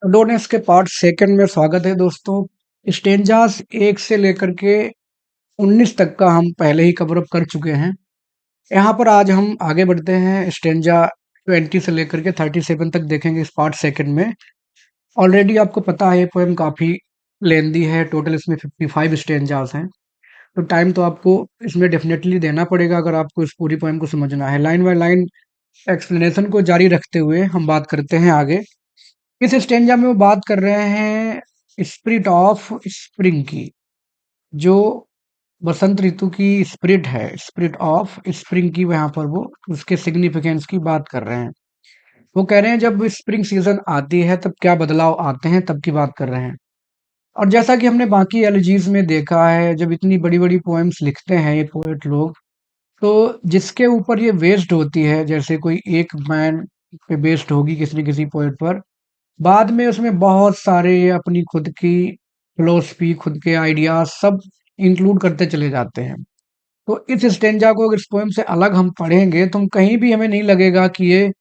अडोनेस के part second में स्वागत है दोस्तों। स्टेंजास 1 से लेकर के 19 तक का हम पहले ही कवर अप कर चुके हैं। यहाँ पर आज हम आगे बढ़ते हैं। स्टेंजा 20 से लेकर के 37 तक देखेंगे इस पार्ट सेकंड में। ऑलरेडी आपको पता है ये पोएम काफ़ी लेंदी है। टोटल इसमें 55 स्टेंजास हैं। तो टाइम तो आपको इसमें डेफिनेटली देना पड़ेगा अगर आपको इस पूरी पोएम को समझना है। लाइन बाय लाइन एक्सप्लेनेशन को जारी रखते हुए हम बात करते हैं आगे। इस स्टेंजा में वो बात कर रहे हैं स्पिरिट ऑफ स्प्रिंग की, जो बसंत ऋतु की स्पिरिट है। स्पिरिट ऑफ स्प्रिंग की वहां पर वो उसके सिग्निफिकेंस की बात कर रहे हैं। वो कह रहे हैं जब स्प्रिंग सीजन आती है तब क्या बदलाव आते हैं, तब की बात कर रहे हैं। और जैसा कि हमने बाकी एलिजीज में देखा है, जब इतनी बड़ी बड़ी पोएम्स लिखते हैं ये पोएट लोग, तो जिसके ऊपर ये बेस्ड होती है, जैसे कोई एक मैन पे बेस्ड होगी किसी न किसी पोएट पर, बाद में उसमें बहुत सारे अपनी खुद की फिलोसफी, खुद के आइडियाज सब इंक्लूड करते चले जाते हैं। तो इस स्टेंजा को अगर इस पोएम से अलग हम पढ़ेंगे तो हम कहीं भी हमें नहीं लगेगा कि ये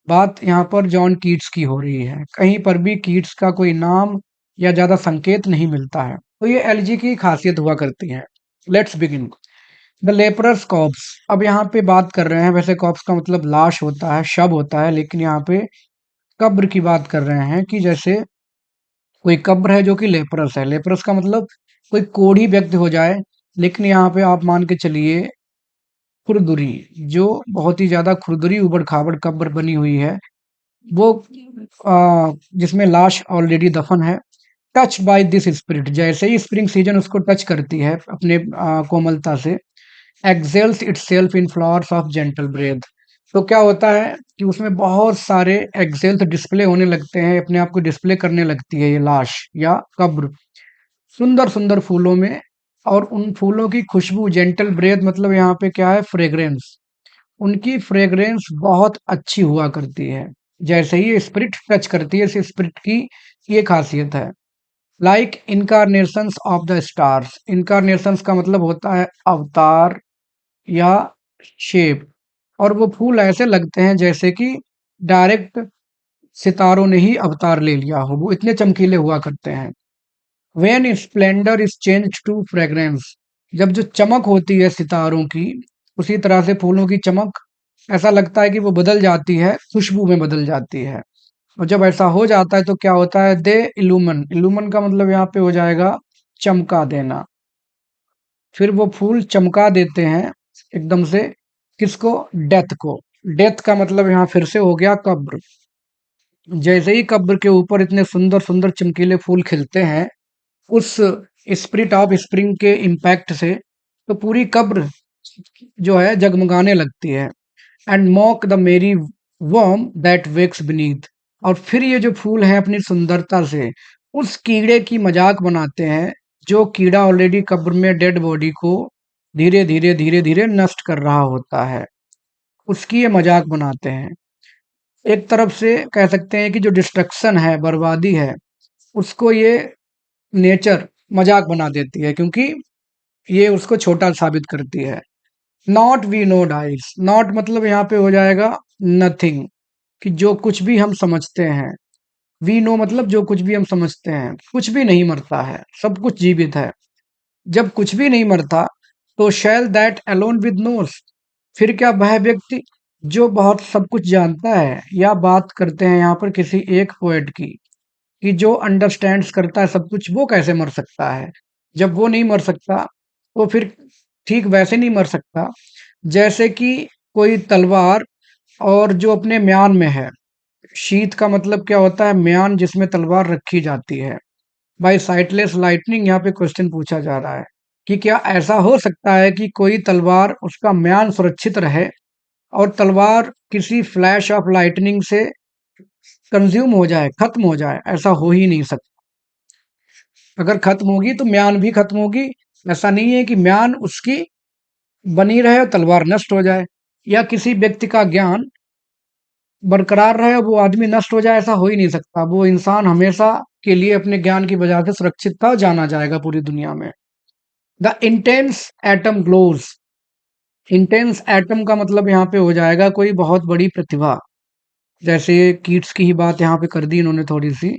बात यहाँ पर जॉन कीट्स की हो रही है। कहीं पर भी कीट्स का कोई नाम या ज्यादा संकेत नहीं मिलता है। तो ये एलजी की खासियत हुआ करती है। Let's begin. The leprous corpse. अब यहाँ पे बात कर रहे हैं, वैसे कॉप्स का मतलब लाश होता है, शव होता है, लेकिन यहाँ पे कब्र की बात कर रहे हैं कि जैसे कोई कब्र है जो कि लेप्रस है। लेप्रस का मतलब कोई कोढ़ी व्यक्ति हो जाए, लेकिन यहाँ पे आप मान के चलिए खुरदुरी, जो बहुत ही ज्यादा खुरदुरी उबड़ खाबड़ कब्र बनी हुई है, वो जिसमें लाश ऑलरेडी दफन है। टच बाय दिस स्पिरिट, जैसे ही स्प्रिंग सीजन उसको टच करती है अपने कोमलता से, exhales itself in flowers of gentle breath. तो क्या होता है कि उसमें बहुत सारे एक्सेल्स डिस्प्ले होने लगते हैं, अपने आप को डिस्प्ले करने लगती है ये लाश या कब्र सुंदर सुंदर फूलों में। और उन फूलों की खुशबू, जेंटल ब्रेथ मतलब यहाँ पे क्या है, फ्रेग्रेंस। उनकी फ्रेग्रेंस बहुत अच्छी हुआ करती है जैसे ही ये स्पिरिट टच करती है। इस स्पिरिट की ये खासियत है। Like incarnations of the stars. Incarnations का मतलब होता है अवतार या शेप। और वो फूल ऐसे लगते हैं जैसे कि डायरेक्ट सितारों ने ही अवतार ले लिया हो, वो इतने चमकीले हुआ करते हैं। When splendour is change to fragrance. जब जो चमक होती है सितारों की, उसी तरह से फूलों की चमक, ऐसा लगता है कि वो बदल जाती है, खुशबू में बदल जाती है। और जब ऐसा हो जाता है तो क्या होता है, दे इल्यूमन। इल्यूमन का मतलब यहाँ पे हो जाएगा चमका देना। फिर वो फूल चमका देते हैं एकदम से, किसको, डेथ को। डेथ का मतलब यहाँ फिर से हो गया कब्र। जैसे ही कब्र के ऊपर इतने सुंदर सुंदर चमकीले फूल खिलते हैं उस स्पिरिट ऑफ स्प्रिंग के इम्पैक्ट से, तो पूरी कब्र जो है जगमगाने लगती है। एंड मॉक द मेरी वर्म दैट वेक्स बीनीथ। और फिर ये जो फूल हैं अपनी सुंदरता से उस कीड़े की मजाक बनाते हैं, जो कीड़ा ऑलरेडी कब्र में डेड बॉडी को धीरे धीरे नष्ट कर रहा होता है, उसकी ये मजाक बनाते हैं। एक तरफ से कह सकते हैं कि जो डिस्ट्रक्शन है, बर्बादी है, उसको ये नेचर मजाक बना देती है, क्योंकि ये उसको छोटा साबित करती है। Nought we know dies. Nought मतलब यहाँ पे हो जाएगा नथिंग, कि जो कुछ भी हम समझते हैं। वी नो मतलब जो कुछ भी हम समझते हैं, कुछ भी नहीं मरता है, सब कुछ जीवित है। जब कुछ भी नहीं मरता तो शैल दैट अलोन विद नोस। फिर क्या वह व्यक्ति जो बहुत सब कुछ जानता है, या बात करते हैं यहाँ पर किसी एक पोएट की, कि जो अंडरस्टैंड्स करता है सब कुछ, वो कैसे मर सकता है। जब वो नहीं मर सकता तो फिर ठीक वैसे नहीं मर सकता जैसे कि कोई तलवार और जो अपने म्यान में है। शीत का मतलब क्या होता है, म्यान जिसमें तलवार रखी जाती है। बाय साइटलेस लाइटनिंग, यहाँ पे क्वेश्चन पूछा जा रहा है कि क्या ऐसा हो सकता है कि कोई तलवार, उसका म्यान सुरक्षित रहे और तलवार किसी फ्लैश ऑफ लाइटनिंग से कंज्यूम हो जाए, खत्म हो जाए। ऐसा हो ही नहीं सकता। अगर खत्म होगी तो म्यान भी खत्म होगी। ऐसा नहीं है कि म्यान उसकी बनी रहे और तलवार नष्ट हो जाए, या किसी व्यक्ति का ज्ञान बरकरार रहे और वो आदमी नष्ट हो जाए। ऐसा हो ही नहीं सकता। वो इंसान हमेशा के लिए अपने ज्ञान की वजह से सुरक्षित था, जाना जाएगा पूरी दुनिया में। The intense atom glows. Intense atom का मतलब यहाँ पे हो जाएगा कोई बहुत बड़ी प्रतिभा। जैसे कीट्स की ही बात यहाँ पे कर दी इन्होंने थोड़ी सी,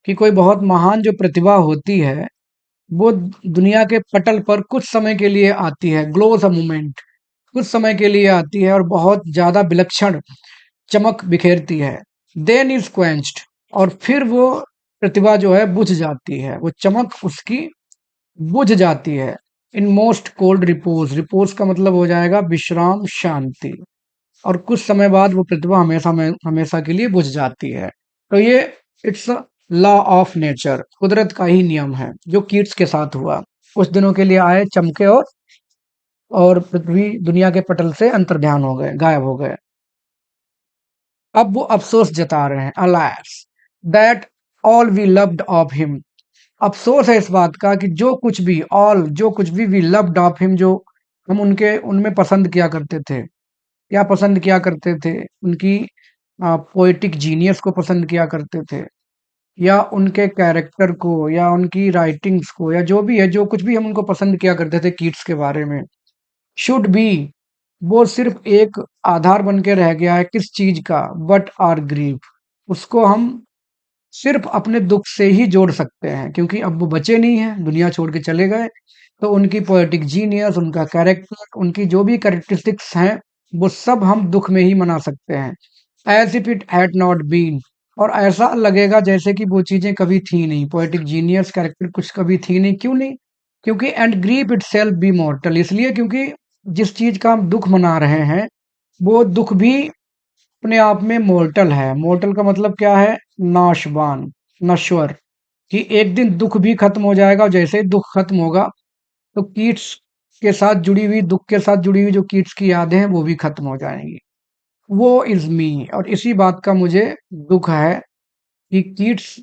कि कोई बहुत महान जो प्रतिभा होती है, वो दुनिया के पटल पर कुछ समय के लिए आती है, ग्लोज अ मोमेंट, कुछ समय के लिए आती है और बहुत ज़्यादा विलक्षण चमक बिखेरती है। देन इज़ क्वेंच्ड, और फिर वो प्रतिभा जो है बुझ जाती है, वो चमक उसकी बुझ जाती है। In most cold repose, repose का मतलब हो जाएगा विश्राम, शांति। और कुछ समय बाद वो प्रतिभा हमेशा में हमेशा के लिए बुझ जाती है। तो ये इट्स लॉ ऑफ नेचर, कुदरत का ही नियम है जो कीट्स के साथ हुआ। कुछ दिनों के लिए आए, चमके, और पृथ्वी दुनिया के पटल से अंतर्ध्यान हो गए, गायब हो गए। अब वो अफसोस जता रहे हैं, alas that all we loved of him. अफसोस है इस बात का कि जो कुछ भी, ऑल जो कुछ भी वी लव्ड ऑफ हिम, जो हम उनके उनमें पसंद किया करते थे। क्या पसंद किया करते थे? उनकी पोएटिक जीनियस को पसंद किया करते थे, या उनके कैरेक्टर को, या उनकी राइटिंग्स को, या जो भी है, जो कुछ भी हम उनको पसंद किया करते थे कीट्स के बारे में, शुड बी, वो सिर्फ एक आधार बन के रह गया है किस चीज का? बट आर ग्रीफ, उसको हम सिर्फ अपने दुख से ही जोड़ सकते हैं, क्योंकि अब वो बचे नहीं हैं, दुनिया छोड़ के चले गए। तो उनकी पोएटिक जीनियस, उनका कैरेक्टर, उनकी जो भी कैरेक्टरिस्टिक्स हैं, वो सब हम दुख में ही मना सकते हैं। As if it had not been, और ऐसा लगेगा जैसे कि वो चीजें कभी थी नहीं, पोएटिक जीनियस, कैरेक्टर कुछ कभी थी नहीं। क्यों नहीं? क्योंकि and grief itself be mortal, इसलिए क्योंकि जिस चीज का हम दुख मना रहे हैं, वो दुख भी अपने आप में मोर्टल है। मोर्टल का मतलब क्या है? नाशवान, नश्वर, कि एक दिन दुख भी खत्म हो जाएगा, और जैसे ही दुख खत्म होगा, तो कीट्स के साथ जुड़ी हुई, दुख के साथ जुड़ी हुई जो कीट्स की यादें हैं, वो भी खत्म हो जाएंगी। वो इज मी, और इसी बात का मुझे दुख है कि कीट्स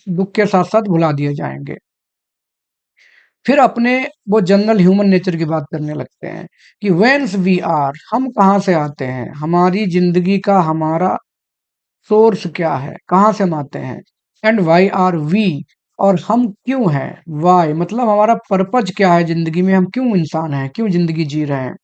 दुख के साथ साथ भुला दिए जाएंगे। फिर अपने वो जनरल ह्यूमन नेचर की बात करने लगते हैं कि वेन्स वी आर, हम कहाँ से आते हैं, हमारी जिंदगी का हमारा सोर्स क्या है, कहाँ से हम आते हैं। एंड वाई आर वी, और हम क्यों हैं। वाई मतलब हमारा पर्पज क्या है जिंदगी में, हम क्यों इंसान हैं, क्यों जिंदगी जी रहे हैं।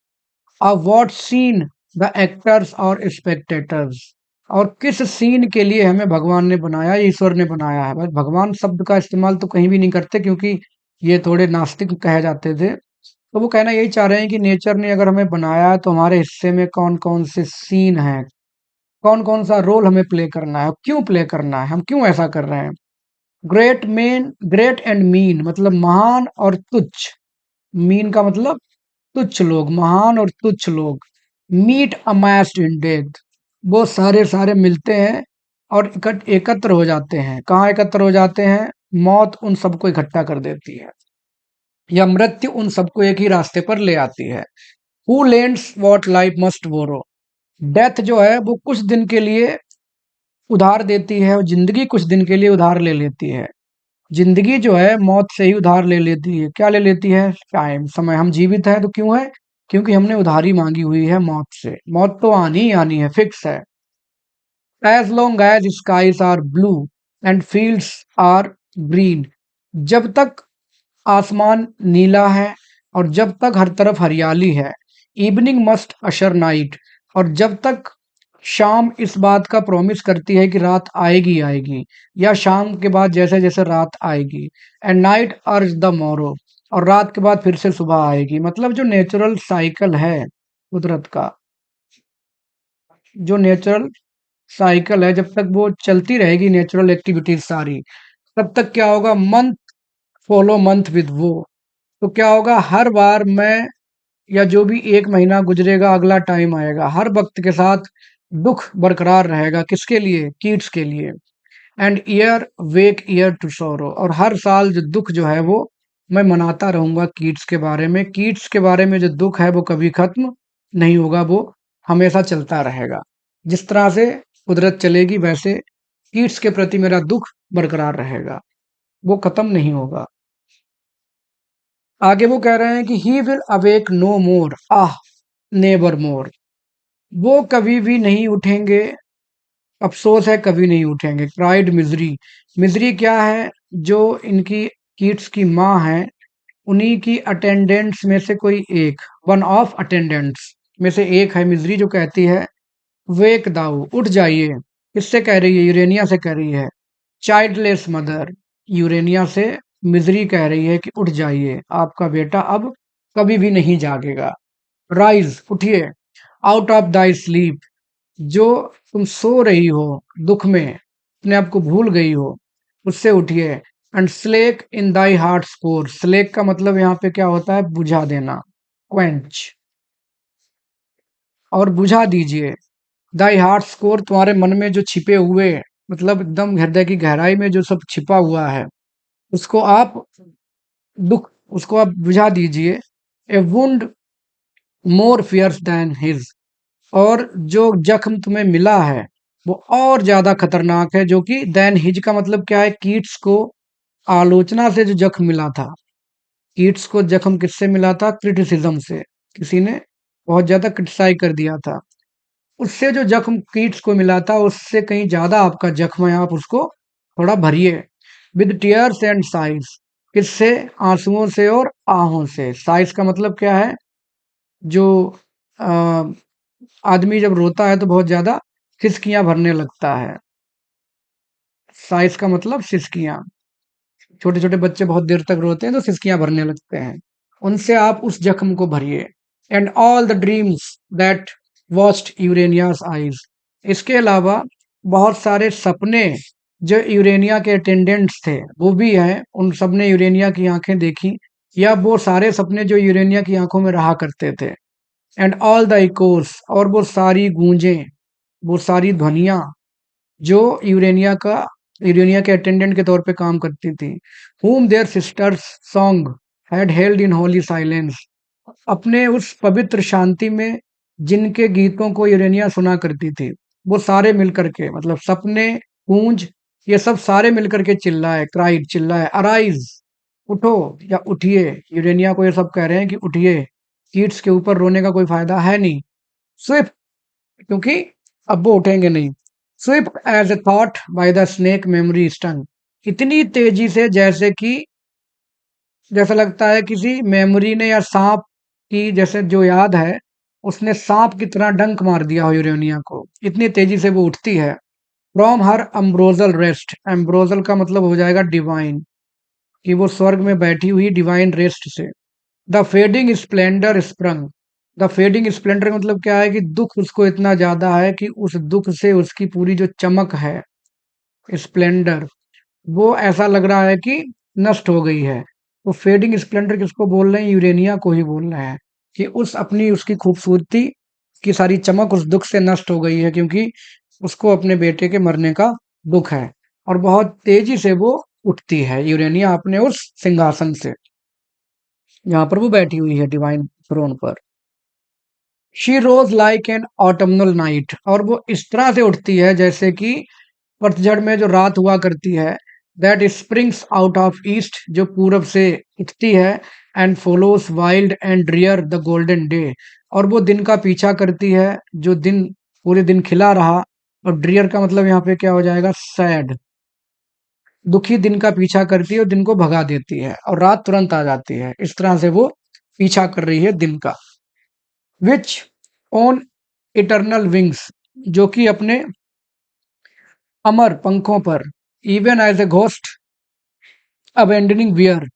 व्हाट सीन द एक्टर्स और स्पेक्टेटर्स, और किस सीन के लिए हमें भगवान ने बनाया, ईश्वर ने बनाया है। बस भगवान शब्द का इस्तेमाल तो कहीं भी नहीं करते, क्योंकि ये थोड़े नास्तिक कहे जाते थे। तो वो कहना यही चाह रहे हैं कि नेचर ने अगर हमें बनाया है, तो हमारे हिस्से में कौन कौन से सीन हैं, कौन कौन सा रोल हमें प्ले करना है, क्यों प्ले करना है, हम क्यों ऐसा कर रहे हैं। ग्रेट एंड मीन मतलब महान और तुच्छ। मीन का मतलब तुच्छ लोग, महान और तुच्छ लोग। मीट अमैस्ड इन डेथ, वो सारे सारे मिलते हैं और एकत्र हो जाते हैं। कहाँ एकत्र हो जाते हैं? मौत उन सबको इकट्ठा कर देती है, या मृत्यु उन सबको एक ही रास्ते पर ले आती है। Who lends what life must borrow, death जो है वो कुछ दिन के लिए उधार देती है, और जिंदगी कुछ दिन के लिए उधार ले लेती है। जिंदगी जो है मौत से ही उधार ले लेती है। क्या ले लेती है? टाइम, समय। हम जीवित हैं तो क्यों है? क्योंकि हमने उधारी मांगी हुई है मौत से। मौत तो आनी ही आनी है, फिक्स है। As long as skies are blue and fields are green, जब तक आसमान नीला है और जब तक हर तरफ हरियाली है। इवनिंग मस्ट अशर नाइट, और जब तक शाम इस बात का प्रॉमिस करती है कि रात आएगी आएगी, या शाम के बाद जैसे जैसे रात आएगी। एंड नाइट अर्ज द मोरो, और रात के बाद फिर से सुबह आएगी। मतलब जो नेचुरल साइकिल है कुदरत का, जो नेचुरल साइकिल है, जब तक वो चलती रहेगी नेचुरल एक्टिविटीज सारी, तब तक क्या होगा? मंथ फॉलो मंथ विद वो। तो क्या होगा? हर बार मैं, या जो भी एक महीना गुजरेगा, अगला टाइम आएगा, हर वक्त के साथ दुख बरकरार रहेगा। किसके लिए? कीट्स के लिए। And year wake year to sorrow, और हर साल जो दुख जो है वो मैं मनाता रहूंगा कीट्स के बारे में। कीट्स के बारे में जो दुख है वो कभी खत्म नहीं होगा, वो हमेशा चलता रहेगा। जिस तरह से कुदरत चलेगी, वैसे कीट्स के प्रति मेरा दुख बरकरार रहेगा, वो खत्म नहीं होगा। आगे वो कह रहे हैं कि he will awake no more, ah never more, वो कभी भी नहीं उठेंगे। अफसोस है, कभी नहीं उठेंगे। क्राइड मिजरी, मिजरी क्या है? जो इनकी किड्स की माँ है, उन्हीं की अटेंडेंट्स में से कोई एक, वन ऑफ अटेंडेंट्स में से एक है मिजरी, जो कहती है वेक दाऊ, उठ जाइए। किससे कह रही है? यूरेनिया से कह रही है। चाइल्डलेस मदर, यूरेनिया से मिजरी कह रही है कि उठ जाइए, आपका बेटा अब कभी भी नहीं जागेगा। राइज, उठिए, आउट ऑफ दाई स्लीप, जो तुम सो रही हो दुख में, अपने आप को भूल गई हो, उससे उठिए। And slake in thy heart's core, slake का मतलब यहाँ पे क्या होता है, बुझा देना, क्वेंच, और बुझा दीजिए। दाई हार्ट स्कोर, तुम्हारे मन में जो छिपे हुए, मतलब एकदम हृदय की गहराई में जो सब छिपा हुआ है, उसको आप दुख, उसको आप बुझा दीजिए। ए वुंड मोर फियर्स देन हिज, और जो जख्म तुम्हें मिला है वो और ज्यादा खतरनाक है, जो कि देन हिज का मतलब क्या है, कीट्स को आलोचना से जो जख्म मिला था। कीट्स को जख्म किससे मिला था, क्रिटिसिज्म से, किसी ने बहुत ज्यादा क्रिटिसाइज कर दिया था, उससे जो जख्म कीट्स को मिला था उससे कहीं ज्यादा आपका जख्म है, आप उसको थोड़ा भरिए। विद टीयर्स एंड साइज, किससे, आंसुओं से और आहों से। साइज का मतलब क्या है, जो आ, आदमी जब रोता है तो बहुत ज्यादा सिसकियां भरने लगता है। साइज का मतलब सिसकियां, छोटे छोटे बच्चे बहुत देर तक रोते हैं तो सिसकियां भरने लगते हैं, उनसे आप उस जख्म को भरिए। And all the dreams that watched Urania's eyes, इसके अलावा बहुत सारे सपने जो यूरेनिया के अटेंडेंट्स थे वो भी हैं, उन सब ने यूरेनिया की आंखें देखी, या वो सारे सपने जो यूरेनिया की आंखों में रहा करते थे। एंड ऑल द इकोस, और वो सारी गूंजें, वो सारी ध्वनियां जो यूरेनिया के अटेंडेंट के तौर पे काम करती थी। whom their sisters song had held in holy silence, अपने उस पवित्र शांति में जिनके गीतों को यूरेनिया सुना करती थी, वो सारे मिलकर के, मतलब सपने, गूंज, ये सब सारे मिलकर के चिल्लाए, क्राइड, चिल्लाए, अराइज, उठो या उठिए। यूरेनिया को ये सब कह रहे हैं कि उठिए, कीट्स के ऊपर रोने का कोई फायदा है नहीं। स्विफ्ट, क्योंकि अब वो उठेंगे नहीं। Swift as a thought by the snake memory stung, इतनी तेजी से जैसे कि, जैसा लगता है किसी मेमोरी ने या सांप की, जैसे जो याद है उसने सांप की तरह डंक मार दिया हो यूरेनिया को, इतनी तेजी से वो उठती है। फ्रॉम हर अम्ब्रोजल रेस्ट, एम्ब्रोजल का मतलब हो जाएगा डिवाइन, कि वो स्वर्ग में बैठी हुई डिवाइन रेस्ट से। The fading Splendor sprung, the fading Splendor का मतलब क्या है कि दुख उसको इतना ज्यादा है कि उस दुख से उसकी पूरी जो चमक है, स्प्लेंडर, वो ऐसा लग रहा है कि नष्ट हो गई है। तो फेडिंग स्प्लेंडर किसको बोल रहे हैं, यूरेनिया को ही बोल रहे हैं, कि उस अपनी उसकी खूबसूरती की सारी चमक उस दुख से नष्ट हो गई है, क्योंकि उसको अपने बेटे के मरने का दुख है। और बहुत तेजी से वो उठती है यूरेनिया अपने उस सिंहासन से, जहां पर वो बैठी हुई है डिवाइन थ्रोन पर। She rose like an autumnal night, और वो इस तरह से उठती है जैसे कि पतझड़ में जो रात हुआ करती है। That springs out of east, जो पूरब से उठती है। And follows wild and rear the golden day, और वो दिन का पीछा करती है, जो दिन पूरे दिन खिला रहा। और ड्रियर का मतलब यहाँ पे क्या हो जाएगा, सैड, दुखी दिन का पीछा करती है और दिन को भगा देती है, और रात तुरंत आ जाती है। इस तरह से वो पीछा कर रही है दिन का। विच ऑन इटर्नल विंग्स, जो कि अपने अमर पंखों पर, even as a ghost abandoning bier,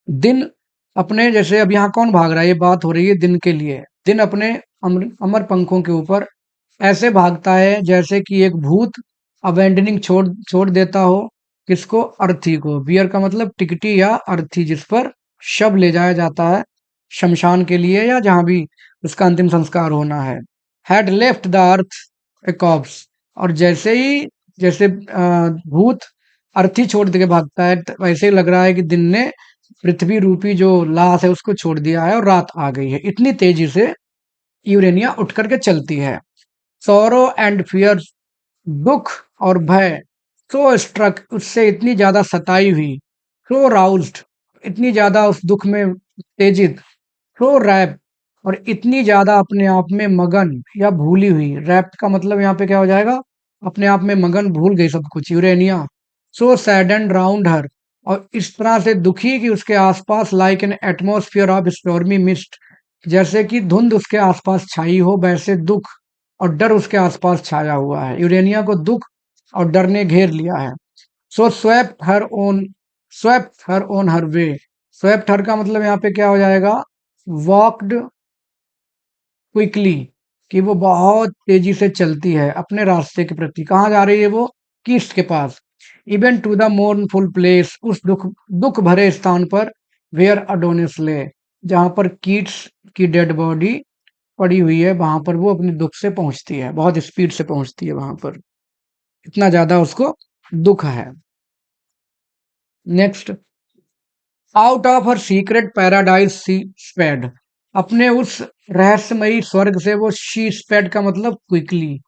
दिन अपने, जैसे अब यहाँ कौन भाग रहा है, ये बात हो रही है दिन के लिए। दिन अपने अमर पंखों के ऊपर ऐसे भागता है जैसे कि एक भूत अबेंडनिंग छोड़ छोड़ देता हो, किसको, अर्थी को। बियर का मतलब टिकटी या अर्थी, जिस पर शव ले जाया जाता है शमशान के लिए, या जहां भी उसका अंतिम संस्कार होना है। Had left the earth a corpse, और जैसे ही, जैसे भूत अर्थी छोड़ के भागता है, वैसे ही लग रहा है कि दिन ने पृथ्वी रूपी जो लाश है उसको छोड़ दिया है और रात आ गई है। इतनी तेजी से यूरेनिया उठ करके चलती है। सौरो एंड फियर, दुख और भय, सो स्ट्रक, उससे इतनी ज्यादा सताई हुई, सो राउज्ड, इतनी ज्यादा उस दुख में उत्तेजित, सो रैप, और इतनी ज्यादा अपने आप में मगन या भूली हुई। रैप का मतलब यहाँ पे क्या हो जाएगा, अपने आप में मगन, भूल गई सब कुछ यूरेनिया। सो सैडन राउंड हर, और इस तरह से दुखी कि उसके आसपास, like an atmosphere of stormy mist, जैसे कि धुंध उसके आसपास छाई हो, वैसे दुख और डर उसके आसपास छाया हुआ है। यूरेनिया को दुख और डर ने घेर लिया है। So swept her on her way. Swept her का मतलब यहाँ पे क्या हो जाएगा, वॉकड क्विकली, कि वो बहुत तेजी से चलती है अपने रास्ते के प्रति। कहाँ जा रही है वो, किस के पास। इवन टू द मोurnफुल प्लेस, उस दुख दुख भरे स्थान पर, वेयर अडोनिस ले, जहां पर कीट्स की डेड बॉडी पड़ी हुई है, वहां पर वो अपने दुख से पहुंचती है, बहुत स्पीड से पहुंचती है वहां पर, इतना ज्यादा उसको दुख है। Next, out of her secret paradise she sped, अपने उस रहस्यमयी स्वर्ग से वो शी स्पेड का मतलब क्विकली,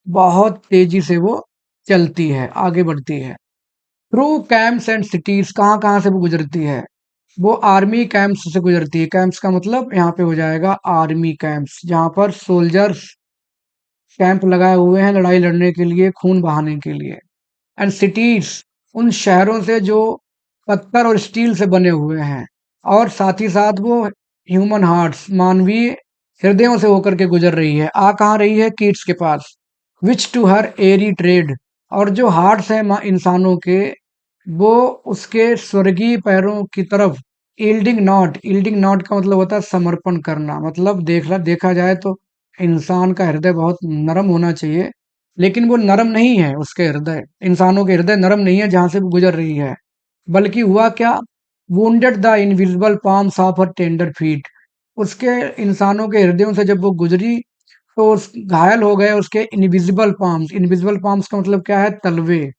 बहुत तेजी से वो चलती है, आगे बढ़ती है। थ्रू कैंप्स एंड सिटीज, कहाँ कहाँ से वो गुजरती है, वो आर्मी कैंप्स से गुजरती है। कैंप्स का मतलब यहाँ पे हो जाएगा आर्मी कैंप्स, जहाँ पर सोल्जर्स कैंप लगाए हुए हैं लड़ाई लड़ने के लिए, खून बहाने के लिए। एंड सिटीज, उन शहरों से जो पत्थर और स्टील से बने हुए हैं, और साथ ही साथ वो ह्यूमन हार्ट्स, मानवीय हृदयों से होकर के गुजर रही है। आ कहाँ रही है, कीट्स के पास। विच टू हर एरी ट्रेड, और जो हार्ट्स हैं इंसानों के, वो उसके स्वर्गीय पैरों की तरफ ईल्डिंग नॉट का मतलब होता है समर्पण करना। मतलब देखा जाए तो इंसान का हृदय बहुत नरम होना चाहिए, लेकिन वो नरम नहीं है, उसके हृदय, इंसानों के हृदय नरम नहीं है जहां से वो गुजर रही है। बल्कि हुआ क्या, wounded the invisible palms of her tender feet, उसके इंसानों के हृदयों से जब वो गुजरी, तो उस घायल हो गए उसके इनविजिबल पाम्स। इनविजिबल पाम्स का मतलब क्या है, तलवे।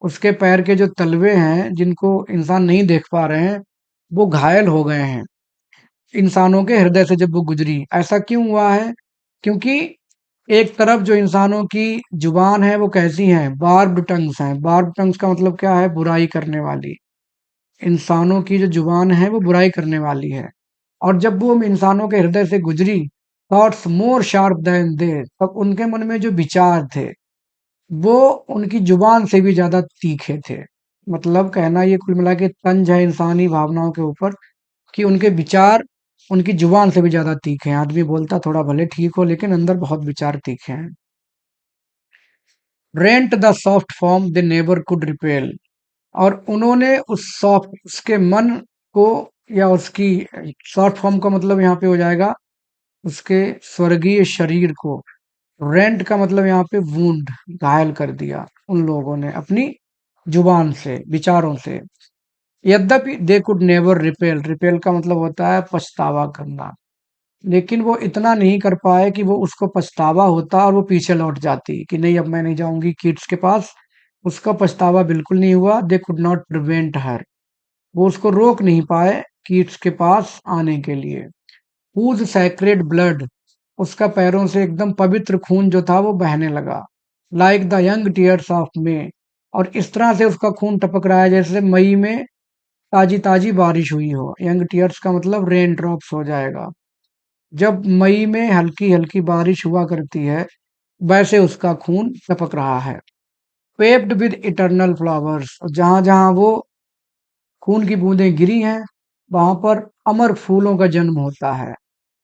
उसके पैर के जो तलवे हैं, जिनको इंसान नहीं देख पा रहे हैं, वो घायल हो गए हैं इंसानों के हृदय से जब वो गुजरी। ऐसा क्यों हुआ है, क्योंकि एक तरफ जो इंसानों की जुबान है वो कैसी है, बार्ब्ड टंग्स हैं। बार्ब्ड टंग्स का मतलब क्या है, बुराई करने वाली। इंसानों की जो जुबान है वो बुराई करने वाली है। और जब वो इंसानों के हृदय से गुजरी, thoughts more sharp than they, तब उनके मन में जो विचार थे, वो उनकी जुबान से भी ज्यादा तीखे थे। मतलब कहना ये कुल मिला के तंज है इंसानी भावनाओं के ऊपर, कि उनके विचार उनकी जुबान से भी ज्यादा तीखे हैं। आदमी बोलता थोड़ा भले ठीक हो, लेकिन अंदर बहुत विचार तीखे हैं। Rent the soft form they never could repel, और उन्होंने उस सॉफ्ट, उसके मन को, या उसकी सॉफ्ट फॉर्म का मतलब यहाँ पे हो जाएगा उसके स्वर्गीय शरीर को। रेंट का मतलब यहाँ पे वुंड, घायल कर दिया उन लोगों ने अपनी जुबान से, विचारों से। यद्यपि they could never repel, repel का मतलब होता है पछतावा करना, लेकिन वो इतना नहीं कर पाए कि वो उसको पछतावा होता और वो पीछे लौट जाती कि नहीं अब मैं नहीं जाऊंगी किड्स के पास। उसका पछतावा बिल्कुल नहीं हुआ। दे कुड नॉट प्रिवेंट हर, वो उसको रोक नहीं पाए कीट्स के पास आने के लिए। हुज सैक्रेड ब्लड, उसका पैरों से एकदम पवित्र खून जो था वो बहने लगा। Like the young tears of May, और इस तरह से उसका खून टपक रहा है जैसे मई में ताजी ताजी बारिश हुई हो। यंग टीयर्स का मतलब रेन ड्रॉप्स हो जाएगा। जब मई में हल्की हल्की बारिश हुआ करती है, वैसे उसका खून टपक रहा है। पेप्ड विद इटर्नल फ्लावर्स, जहां जहां वो खून की बूंदें गिरी हैं, वहां पर अमर फूलों का जन्म होता है।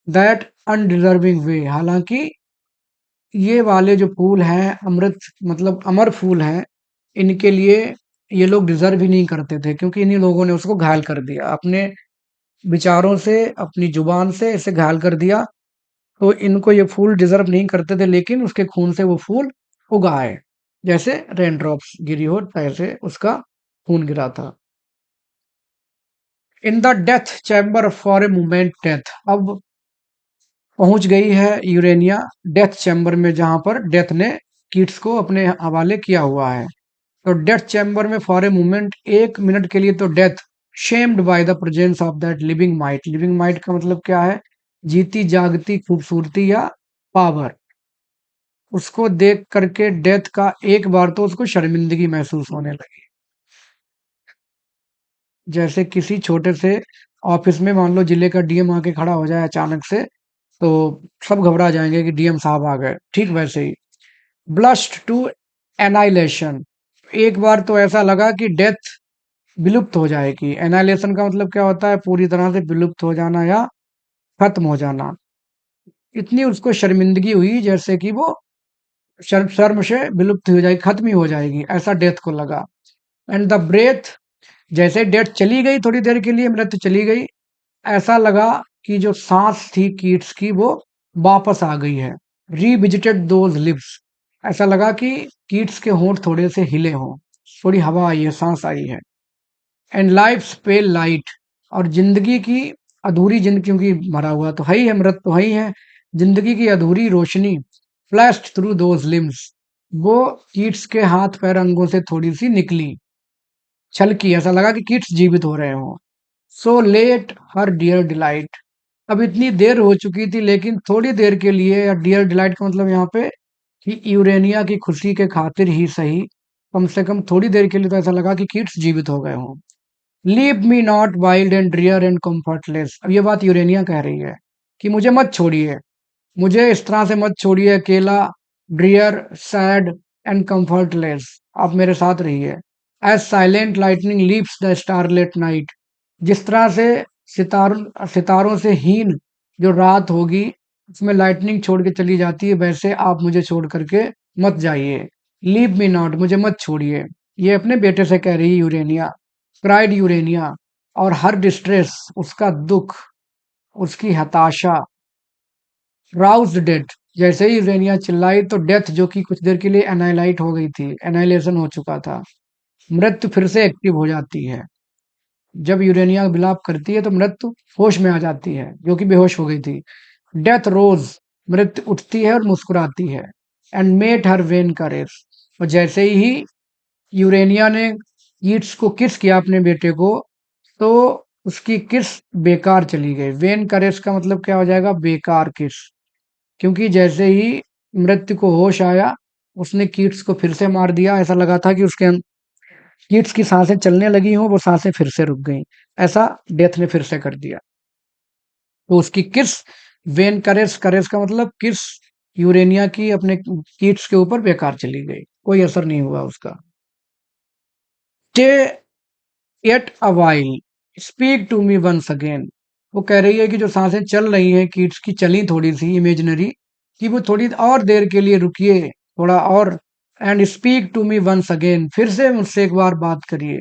दैट अनडिजर्विंग वे, हालांकि ये वाले जो फूल हैं, अमृत मतलब अमर फूल हैं, इनके लिए ये लोग डिजर्व ही नहीं करते थे, क्योंकि इन्हीं लोगों ने उसको घायल कर दिया अपने विचारों से, अपनी जुबान से इसे घायल कर दिया। तो इनको ये फूल डिजर्व नहीं करते थे, लेकिन उसके खून से वो फूल उगाए। जैसे रेन ड्रॉप्स गिरी हो, ऐसे उसका खून गिरा था। In the death chamber for a moment death, अब पहुंच गई है यूरेनिया डेथ चैम्बर में, जहां पर डेथ ने किड्स को अपने हवाले किया हुआ है। तो डेथ चैम्बर में फॉर ए मोमेंट, एक मिनट के लिए तो death shamed by the presence of that living might. Living might का मतलब क्या है, जीती जागती खूबसूरती या पावर। उसको देख करके डेथ का एक बार तो उसको शर्मिंदगी महसूस होने लगी। जैसे किसी छोटे से ऑफिस में मान लो जिले का डीएम आके खड़ा हो जाए अचानक से, तो सब घबरा जाएंगे कि डीएम साहब आ गए, ठीक वैसे ही। ब्लस्ट टू एनाइलेशन, एक बार तो ऐसा लगा कि डेथ विलुप्त हो जाएगी। एनाइलेशन का मतलब क्या होता है, पूरी तरह से विलुप्त हो जाना या खत्म हो जाना। इतनी उसको शर्मिंदगी हुई जैसे कि वो शर्म शर्म से विलुप्त हो जाएगी, खत्म ही हो जाएगी, ऐसा डेथ को लगा। एंड द ब्रेथ, जैसे डेथ चली गई, थोड़ी देर के लिए मृत्यु चली गई, ऐसा लगा कि जो सांस थी कीट्स की वो वापस आ गई है। रीविजिटेड दोज लिप्स, ऐसा लगा कि कीट्स के होंठ थोड़े से हिले हों, थोड़ी हवा आई है, सांस आई है। एंड लाइफ पेल लाइट, और जिंदगी की अधूरी जिंदगी, क्योंकि मरा हुआ तो है ही है, मृत तो है ही है, जिंदगी की अधूरी रोशनी फ्लैश्ड थ्रू दोज लिम्स, वो कीट्स के हाथ पैर अंगों से थोड़ी सी निकली, छलकी, ऐसा लगा कि कीट्स जीवित हो रहे हों। So let her dear delight, अब इतनी देर हो चुकी थी, लेकिन थोड़ी देर के लिए, या डियर डिलाइट का मतलब यहाँ पे कि यूरेनिया की खुशी के खातिर ही सही, कम से कम थोड़ी देर के लिए तो ऐसा लगा कि कीट्स जीवित हो गए हों। Leave me not wild and drear and comfortless, अब ये बात यूरेनिया कह रही है कि मुझे मत छोड़िए, मुझे इस तरह से मत छोड़िए, अकेला, ड्रियर, सैड एंड कंफर्टलेस, आप मेरे साथ रहिए। As silent lightning leaves the starless night, जिस तरह से सितारों से हीन जो रात होगी उसमें लाइटनिंग छोड़ के चली जाती है, वैसे आप मुझे छोड़ करके मत जाइए। लीव मी नॉट, मुझे मत छोड़िए, ये अपने बेटे से कह रही है यूरेनिया। क्राइड यूरेनिया, और हर डिस्ट्रेस, उसका दुख, उसकी हताशा। राउज्ड डेथ, जैसे ही यूरेनिया चिल्लाई तो डेथ, जो कि कुछ देर के लिए एनाइलाइट हो गई थी, एनाइलेशन हो चुका था, मृत्यु फिर से एक्टिव हो जाती है। जब यूरेनिया विलाप करती है तो मृत्यु होश में आ जाती है, जो कि बेहोश हो गई थी। डेथ रोज, मृत्यु उठती है और मुस्कुराती है। एंड मेट हर वेन का रेस, और जैसे ही यूरेनिया ने कीट्स को किस किया, अपने बेटे को, तो उसकी किस बेकार चली गई। वेन का रेस का मतलब क्या हो जाएगा, बेकार किस, क्योंकि जैसे ही मृत्यु को होश आया, उसने कीट्स को फिर से मार दिया, ऐसा लगा था कि उसके कीट्स की सांसें चलने लगी हों, वो सांसें फिर से रुक गईं, ऐसा डेथ ने फिर से कर दिया। तो उसकी किस, वेन करेस, करेस का मतलब किस, यूरेनिया की अपने कीट्स के ऊपर बेकार चली गई, कोई असर नहीं हुआ उसका। Stay yet awhile, speak to me once again, वो कह रही है कि जो सांसें चल रही हैं कीट्स की, चली थोड़ी सी इमेजिनरी, कि वो थोड़ी और देर के लिए रुकिए, थोड़ा और। And speak to me once again, फिर से मुझसे एक बार बात करिए।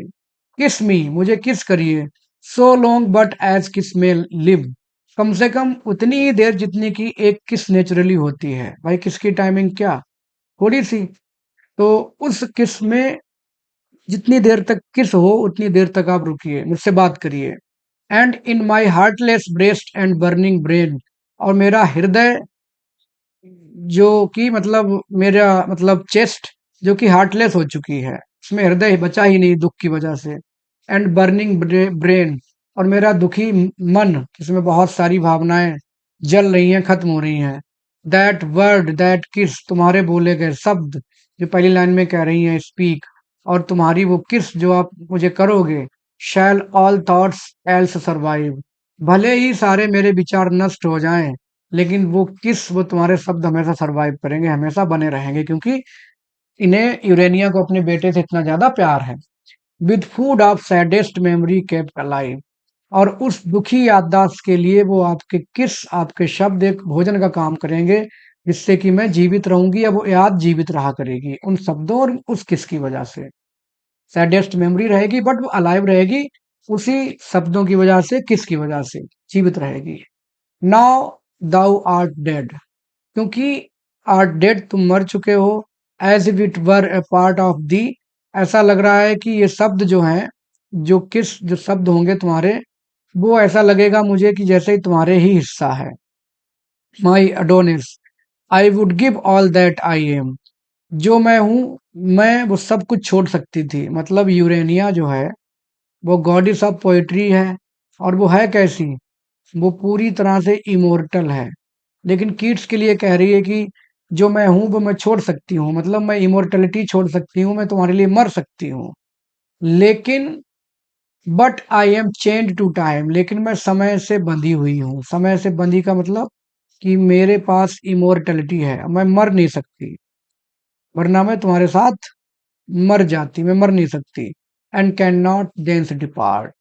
किस मी, मुझे किस करिए। सो लॉन्ग बट एज किस में लिव, कम से कम उतनी ही देर जितनी की एक किस नेचुरली होती है। भाई किस की टाइमिंग क्या, थोड़ी सी, तो उस किस में जितनी देर तक किस हो उतनी देर तक आप रुकिए, मुझसे बात करिए। And in my heartless breast and burning brain, और मेरा हृदय, जो कि मतलब मेरा मतलब चेस्ट, जो कि हार्टलेस हो चुकी है, उसमें हृदय बचा ही नहीं दुख की वजह से। एंड बर्निंग ब्रेन, और मेरा दुखी मन, जिसमें बहुत सारी भावनाएं जल रही हैं, खत्म हो रही हैं। दैट वर्ड, दैट किस, तुम्हारे बोले गए शब्द, जो पहली लाइन में कह रही हैं स्पीक, और तुम्हारी वो किस जो आप मुझे करोगे। शैल ऑल थॉट्स एल्स सर्वाइव, भले ही सारे मेरे विचार नष्ट हो जाएं, लेकिन वो किस, वो तुम्हारे शब्द हमेशा सरवाइव करेंगे, हमेशा बने रहेंगे, क्योंकि इन्हें, यूरेनिया को अपने बेटे से इतना ज्यादा प्यार है। With food of saddest memory kept alive, और उस दुखी याददाश्त के लिए वो आपके किस, आपके शब्द एक भोजन का काम करेंगे, जिससे कि मैं जीवित रहूंगी, या वो याद जीवित रहा करेगी उन शब्दों और उस किस की वजह से। सैडेस्ट मेमोरी रहेगी बट वो अलाइव रहेगी, उसी शब्दों की वजह से, किस की वजह से जीवित रहेगी। नाउ दाउ आर्ट डेड, क्योंकि आर्ट डेड, तुम मर चुके हो। As if it were a part of thee, ऐसा लग रहा है कि ये शब्द जो हैं, जो किस, जो शब्द होंगे तुम्हारे, वो ऐसा लगेगा मुझे कि जैसे ही तुम्हारे ही हिस्सा है। My Adonis, I would give all that I am, जो मैं हूं, मैं वो सब कुछ छोड़ सकती थी। मतलब यूरेनिया जो है, वो गॉडेस ऑफ पोएट्री है, और वो है कैसी, वो पूरी तरह से इमोर्टल है। लेकिन कीट्स के लिए कह रही है कि जो मैं हूं वो मैं छोड़ सकती हूँ, मतलब मैं इमोर्टलिटी छोड़ सकती हूँ, मैं तुम्हारे लिए मर सकती हूँ, लेकिन but I am chained to time, लेकिन मैं समय से बंधी हुई हूँ। समय से बंधी का मतलब कि मेरे पास इमोर्टलिटी है, मैं मर नहीं सकती, वरना मैं तुम्हारे साथ मर जाती, मैं मर नहीं सकती। And cannot thence depart,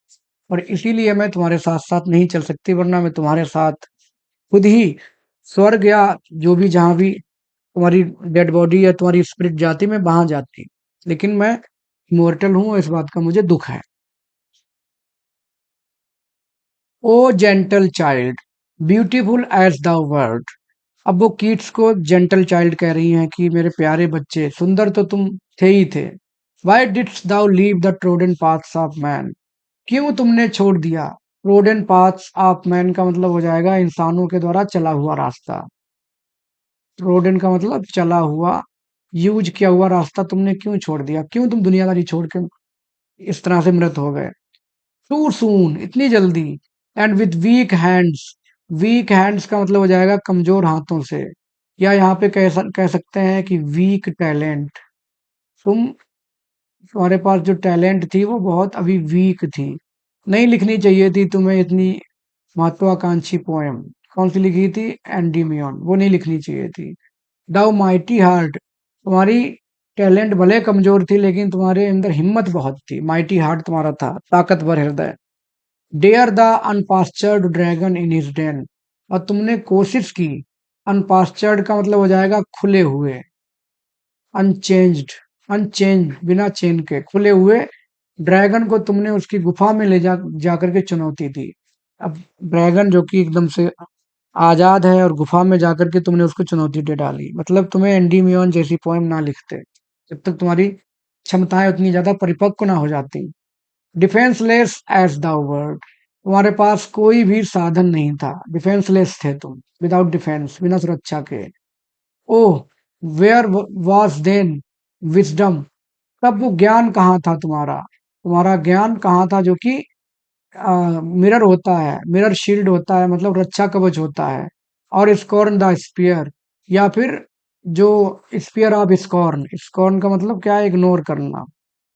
और इसीलिए मैं तुम्हारे साथ साथ नहीं चल सकती, वरना मैं तुम्हारे साथ खुद ही स्वर्ग, या जो भी, जहां भी तुम्हारी डेड बॉडी या तुम्हारी स्पिरिट जाती, मैं वहां जाती, लेकिन मैं इमोर्टल हूँ, इस बात का मुझे दुख है। O gentle child, beautiful as the world. अब वो कीट्स को जेंटल चाइल्ड कह रही हैं कि मेरे प्यारे बच्चे, सुंदर तो तुम थे ही थे। Why didst thou leave the trodden paths of man, क्यों तुमने छोड़ दिया। ट्रोडन पाथ्स ऑफ मैन का मतलब हो जाएगा इंसानों के द्वारा चला हुआ रास्ता। ट्रोडन का मतलब चला हुआ, यूज किया हुआ रास्ता तुमने क्यों छोड़ दिया, क्यों तुम दुनियादारी छोड़ के इस तरह से मृत हो गए। टू सून, इतनी जल्दी। And with weak hands, weak hands का मतलब हो जाएगा कमजोर हाथों से, या यहाँ पे कह सकते हैं कि वीक टैलेंट। तुम, तुम्हारे पास जो टैलेंट थी वो बहुत अभी वीक थी। नहीं लिखनी चाहिए थी तुम्हें इतनी महत्वाकांक्षी पोएम। कौन सी लिखी थी, एंडीमियन, वो नहीं लिखनी चाहिए थी। दाउ माइटी हार्ट, तुम्हारी टैलेंट भले कमजोर थी लेकिन तुम्हारे अंदर हिम्मत बहुत थी। माइटी हार्ट तुम्हारा था, ताकतवर हृदय। Dare the unpastured dragon in his den, और तुमने कोशिश की। अनपास्चर्ड का मतलब हो जाएगा खुले हुए, अनचेंज्ड, अनचेंज बिना चेन के, खुले हुए ड्रैगन को तुमने उसकी गुफा में ले जा करके चुनौती दी। अब ड्रैगन जो कि एकदम से आजाद है और गुफा में जाकर के तुमने उसको चुनौती दे डाली, मतलब तुम्हें एंडीमियन जैसी पोएम ना लिखते जब तक तुम्हारी क्षमताएं उतनी ज्यादा परिपक्व ना हो जाती। डिफेंसलेस एज द वर्ड, तुम्हारे पास कोई भी साधन नहीं था, डिफेंसलेस थे तुम, विदाउट डिफेंस, बिना सुरक्षा के। ओह, वेयर वॉज देन विजडम, तब वो ज्ञान कहाँ था तुम्हारा, तुम्हारा ज्ञान कहाँ था जो कि मिरर होता है, मिरर शील्ड होता है, मतलब रक्षा कवच होता है। और स्कॉर्न द स्पीयर, या फिर जो स्पीयर ऑफ स्कॉर्न, स्कॉर्न का मतलब क्या है, इग्नोर करना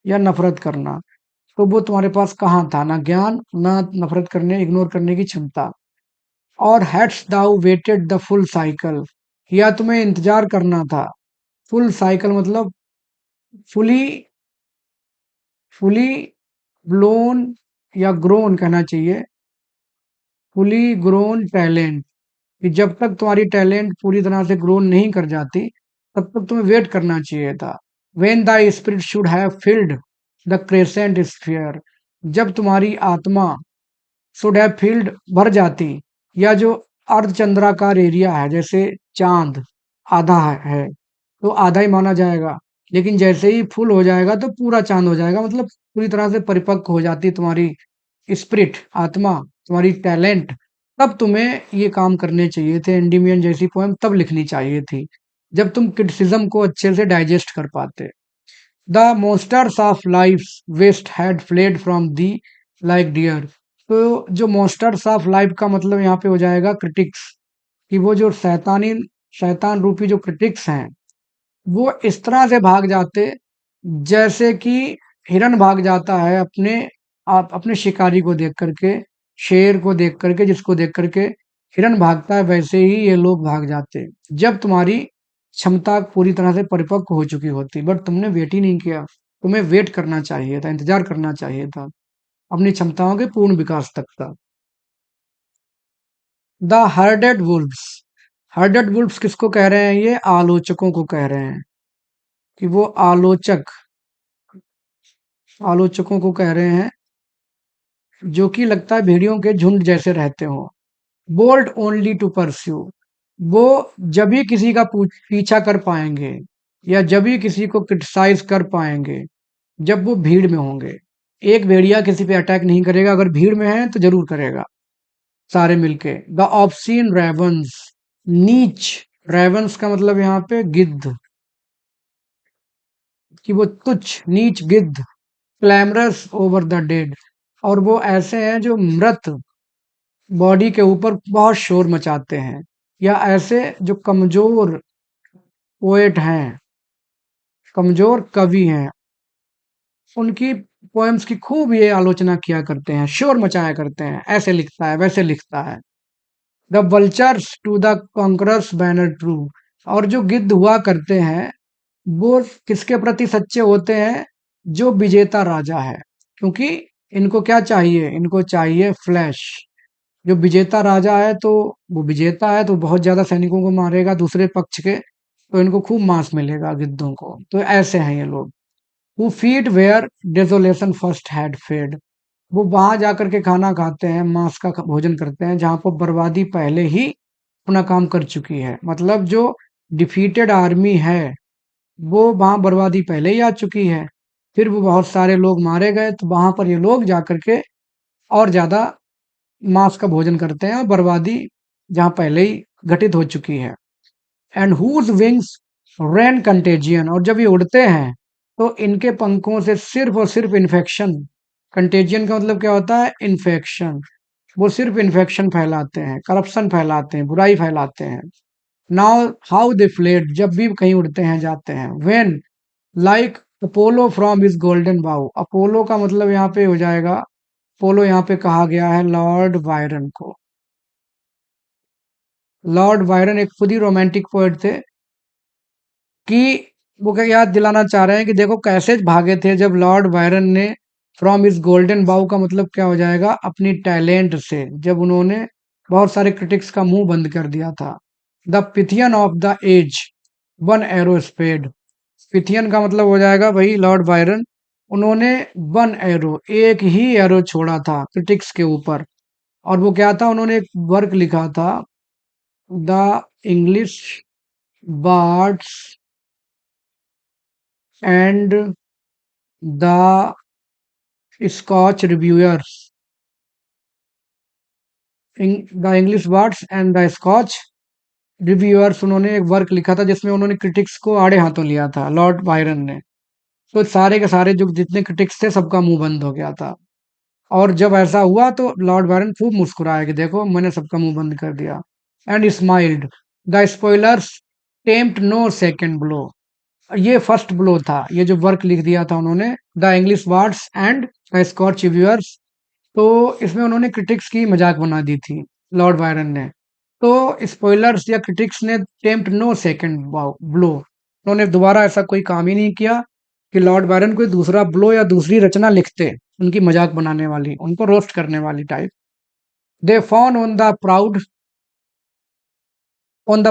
या नफरत करना। तो वो तुम्हारे पास कहाँ था, ना ज्ञान, ना नफरत करने, इग्नोर करने की क्षमता। और hadst thou waited the full cycle, या तुम्हें इंतजार करना था। फुल साइकिल मतलब फुली, फुली ब्लोन या ग्रोन कहना चाहिए, फुली ग्रोन टैलेंट, कि जब तक तुम्हारी टैलेंट पूरी तरह से ग्रो नहीं कर जाती तब तक तुम्हें वेट करना चाहिए था। When the spirit should have filled the crescent sphere, जब तुम्हारी आत्मा शुड हैव फील्ड भर जाती, या जो अर्धचंद्राकार एरिया है, जैसे चांद आधा है तो आधा ही माना जाएगा, लेकिन जैसे ही फुल हो जाएगा तो पूरा चांद हो जाएगा, मतलब पूरी तरह से परिपक्व हो जाती तुम्हारी स्पिरिट, आत्मा, तुम्हारी टैलेंट। तब तुम्हें ये काम करने चाहिए थे, एंडीमियन जैसी पोएम तब लिखनी चाहिए थी जब तुम क्रिटिसिज्म को अच्छे से डाइजेस्ट कर पाते। The monsters of life waste had fled from thee like deer, तो जो monsters ऑफ लाइफ का मतलब यहाँ पे हो जाएगा क्रिटिक्स, कि वो जो शैतान रूपी जो क्रिटिक्स हैं वो इस तरह से भाग जाते जैसे कि हिरन भाग जाता है अपने आप, अपने शिकारी को देख करके, शेर को देख करके, जिसको देख करके हिरन भागता है, वैसे ही ये लोग भाग जाते जब तुम्हारी क्षमता पूरी तरह से परिपक्व हो चुकी होती। बट तुमने वेट ही नहीं किया, तुम्हें वेट करना चाहिए था, इंतजार करना चाहिए था अपनी क्षमताओं के पूर्ण विकास तक का। द हर्डेड वुल्व्स, हर्डेड वुल्व्स किसको कह रहे हैं, ये आलोचकों को कह रहे हैं, कि वो आलोचकों को कह रहे हैं जो कि लगता है भेड़ियों के झुंड जैसे रहते हो। बोल्ड ओनली टू परस्यू, वो जब भी किसी का पीछा कर पाएंगे या जब भी किसी को क्रिटिसाइज कर पाएंगे जब वो भीड़ में होंगे। एक भेड़िया किसी पे अटैक नहीं करेगा, अगर भीड़ में है तो जरूर करेगा सारे मिलके। द ऑब्सीन रेवंस, नीच, रेवंस का मतलब यहाँ पे गिद्ध, कि वो तुच्छ नीच गिद्ध। क्लैमरस ओवर द डेड, और वो ऐसे हैं जो मृत बॉडी के ऊपर बहुत शोर मचाते हैं, या ऐसे जो कमजोर पोएट हैं, कमजोर कवि हैं, उनकी पोएम्स की खूब ये आलोचना किया करते हैं, शोर मचाया करते हैं, ऐसे लिखता है वैसे लिखता है। The vultures to the conqueror's banner true, और जो गिद्ध हुआ करते हैं वो किसके प्रति सच्चे होते हैं, जो विजेता राजा है, क्योंकि इनको क्या चाहिए, इनको चाहिए फ्लैश। जो विजेता राजा है तो वो विजेता है तो बहुत ज्यादा सैनिकों को मारेगा दूसरे पक्ष के, तो इनको खूब मांस मिलेगा गिद्धों को, तो ऐसे हैं ये लोग। Who feed where desolation first had fed. वो वहां जाकर के खाना खाते हैं, मांस का भोजन करते हैं जहां पर बर्बादी पहले ही अपना काम कर चुकी है। मतलब जो डिफीटेड आर्मी है वो वहां बर्बादी पहले ही आ चुकी है। फिर वो बहुत सारे लोग मारे गए तो वहां पर ये लोग जाकर के और ज्यादा मांस का भोजन करते हैं और बर्बादी जहां पहले ही घटित हो चुकी है। And whose wings rain contagion, और जब ये उड़ते हैं तो इनके पंखों से सिर्फ और सिर्फ इन्फेक्शन, कंटेजियन का मतलब क्या होता है, इन्फेक्शन, वो सिर्फ इन्फेक्शन फैलाते हैं, करप्शन फैलाते हैं, बुराई फैलाते हैं। नाउ हाउ दे फ्लेड, जब भी कहीं उड़ते हैं जाते हैं। When like Apollo from his golden बाउ, अपोलो का मतलब यहाँ पे हो जाएगा, अपोलो यहाँ पे कहा गया है लॉर्ड बायरन को। लॉर्ड बायरन एक खुद ही रोमांटिक पोएट थे कि वो क्या याद दिलाना चाह रहे हैं कि देखो कैसे भागे थे जब लॉर्ड बायरन ने फ्रॉम इस गोल्डन बाउ का मतलब क्या हो जाएगा, अपनी टैलेंट से, जब उन्होंने बहुत सारे क्रिटिक्स का मुंह बंद कर दिया था। The Pythian of the age one arrow sped, Pythian का मतलब हो जाएगा भाई लॉर्ड बायरन, उन्होंने वन एरो, एक ही एरो छोड़ा था क्रिटिक्स के ऊपर। और वो क्या था, उन्होंने एक वर्क लिखा था, the English bards and the Scotch reviewers, the English words and the Scotch reviewers, उन्होंने एक वर्क लिखा था जिसमें उन्होंने क्रिटिक्स को आड़े हाथों लिया था लॉर्ड बायरन ने। तो सारे के सारे जो जितने क्रिटिक्स थे सबका मुंह बंद हो गया था। और जब ऐसा हुआ तो लॉर्ड बायरन खूब मुस्कुराया कि देखो मैंने सबका मुंह बंद कर दिया। And smiled, the spoilers tempt no second blow, ये फर्स्ट ब्लो था, ये जो वर्क लिख दिया था उन्होंने, the English words and the Scotch reviewers. तो इसमें उन्होंने क्रिटिक्स की मजाक बना दी थी लॉर्ड बायरन ने। तो स्पॉयलर्स या क्रिटिक्स ने टेम्प्ट नो सेकंड ब्लो, उन्होंने दोबारा ऐसा कोई काम ही नहीं किया कि लॉर्ड बायरन कोई दूसरा ब्लो या दूसरी रचना लिखते, उनकी मजाक बनाने वाली, उनको रोस्ट करने वाली type. They fawn on the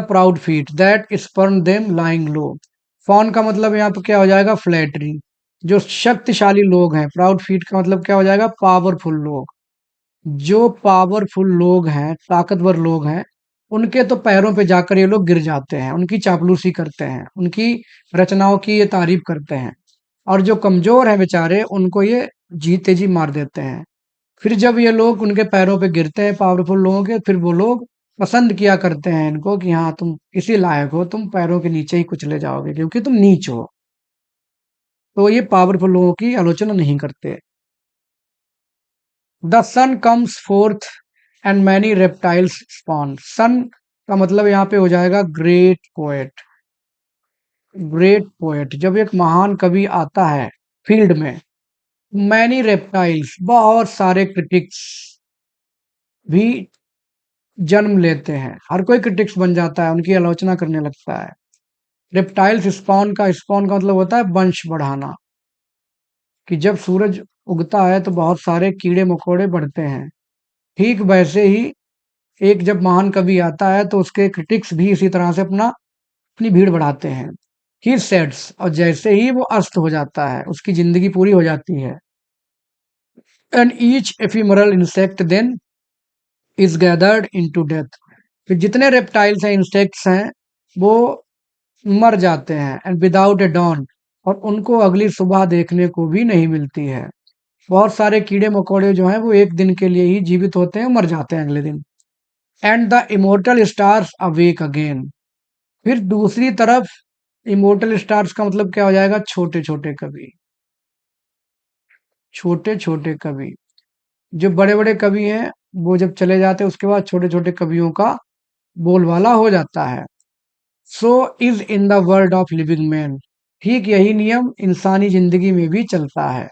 proud feet that spurn them lying low. Fawn का मतलब यहाँ पे क्या हो जाएगा, फ्लैटरी। जो शक्तिशाली लोग हैं, प्राउड फीट का मतलब क्या हो जाएगा, पावरफुल लोग। जो पावरफुल लोग हैं, ताकतवर लोग हैं, उनके तो पैरों पे जाकर ये लोग गिर जाते हैं, उनकी चापलूसी करते हैं, उनकी रचनाओं की ये तारीफ करते हैं। और जो कमजोर हैं बेचारे, उनको ये जीते जी मार देते हैं। फिर जब ये लोग उनके पैरों पे गिरते हैं पावरफुल लोगों के, फिर वो लोग पसंद किया करते हैं इनको कि हाँ तुम इसी लायक हो, तुम पैरों के नीचे ही कुचले जाओगे क्योंकि तुम नीच हो। तो ये पावरफुल लोगों की आलोचना नहीं करते। The sun comes forth and many reptiles spawn, sun का मतलब यहाँ पे हो जाएगा ग्रेट पोएट। ग्रेट पोएट, जब एक महान कवि आता है फील्ड में, मैनी रेप्टाइल्स, बहुत सारे क्रिटिक्स भी जन्म लेते हैं। हर कोई क्रिटिक्स बन जाता है, उनकी आलोचना करने लगता है। रेप्टाइल्स स्पॉन का मतलब होता है वंश बढ़ाना, कि जब सूरज उगता है तो बहुत सारे कीड़े मकोड़े बढ़ते हैं। ठीक वैसे ही एक जब महान कवि आता है तो उसके क्रिटिक्स भी इसी तरह से अपनी भीड़ बढ़ाते हैं। ही सेट्स, और जैसे ही वो अस्त हो जाता है, उसकी जिंदगी पूरी हो जाती है। And each ephemeral insect then is gathered into death, फिर जितने रेप्टाइल्स हैं, इंसेक्ट्स हैं, वो मर जाते हैं। एंड विदाउट ए डॉन, और उनको अगली सुबह देखने को भी नहीं मिलती है। बहुत सारे कीड़े मकोड़े जो हैं वो एक दिन के लिए ही जीवित होते हैं, मर जाते हैं अगले दिन। And the immortal stars awake again, फिर दूसरी तरफ इमोर्टल स्टार्स का मतलब क्या हो जाएगा, छोटे छोटे कवि। छोटे छोटे कवि, जो बड़े बड़े कवि हैं वो जब चले जाते हैं उसके बाद छोटे छोटे कवियों का बोलबाला हो जाता है। So is in the world of living man, ठीक यही नियम इंसानी जिंदगी में भी चलता है।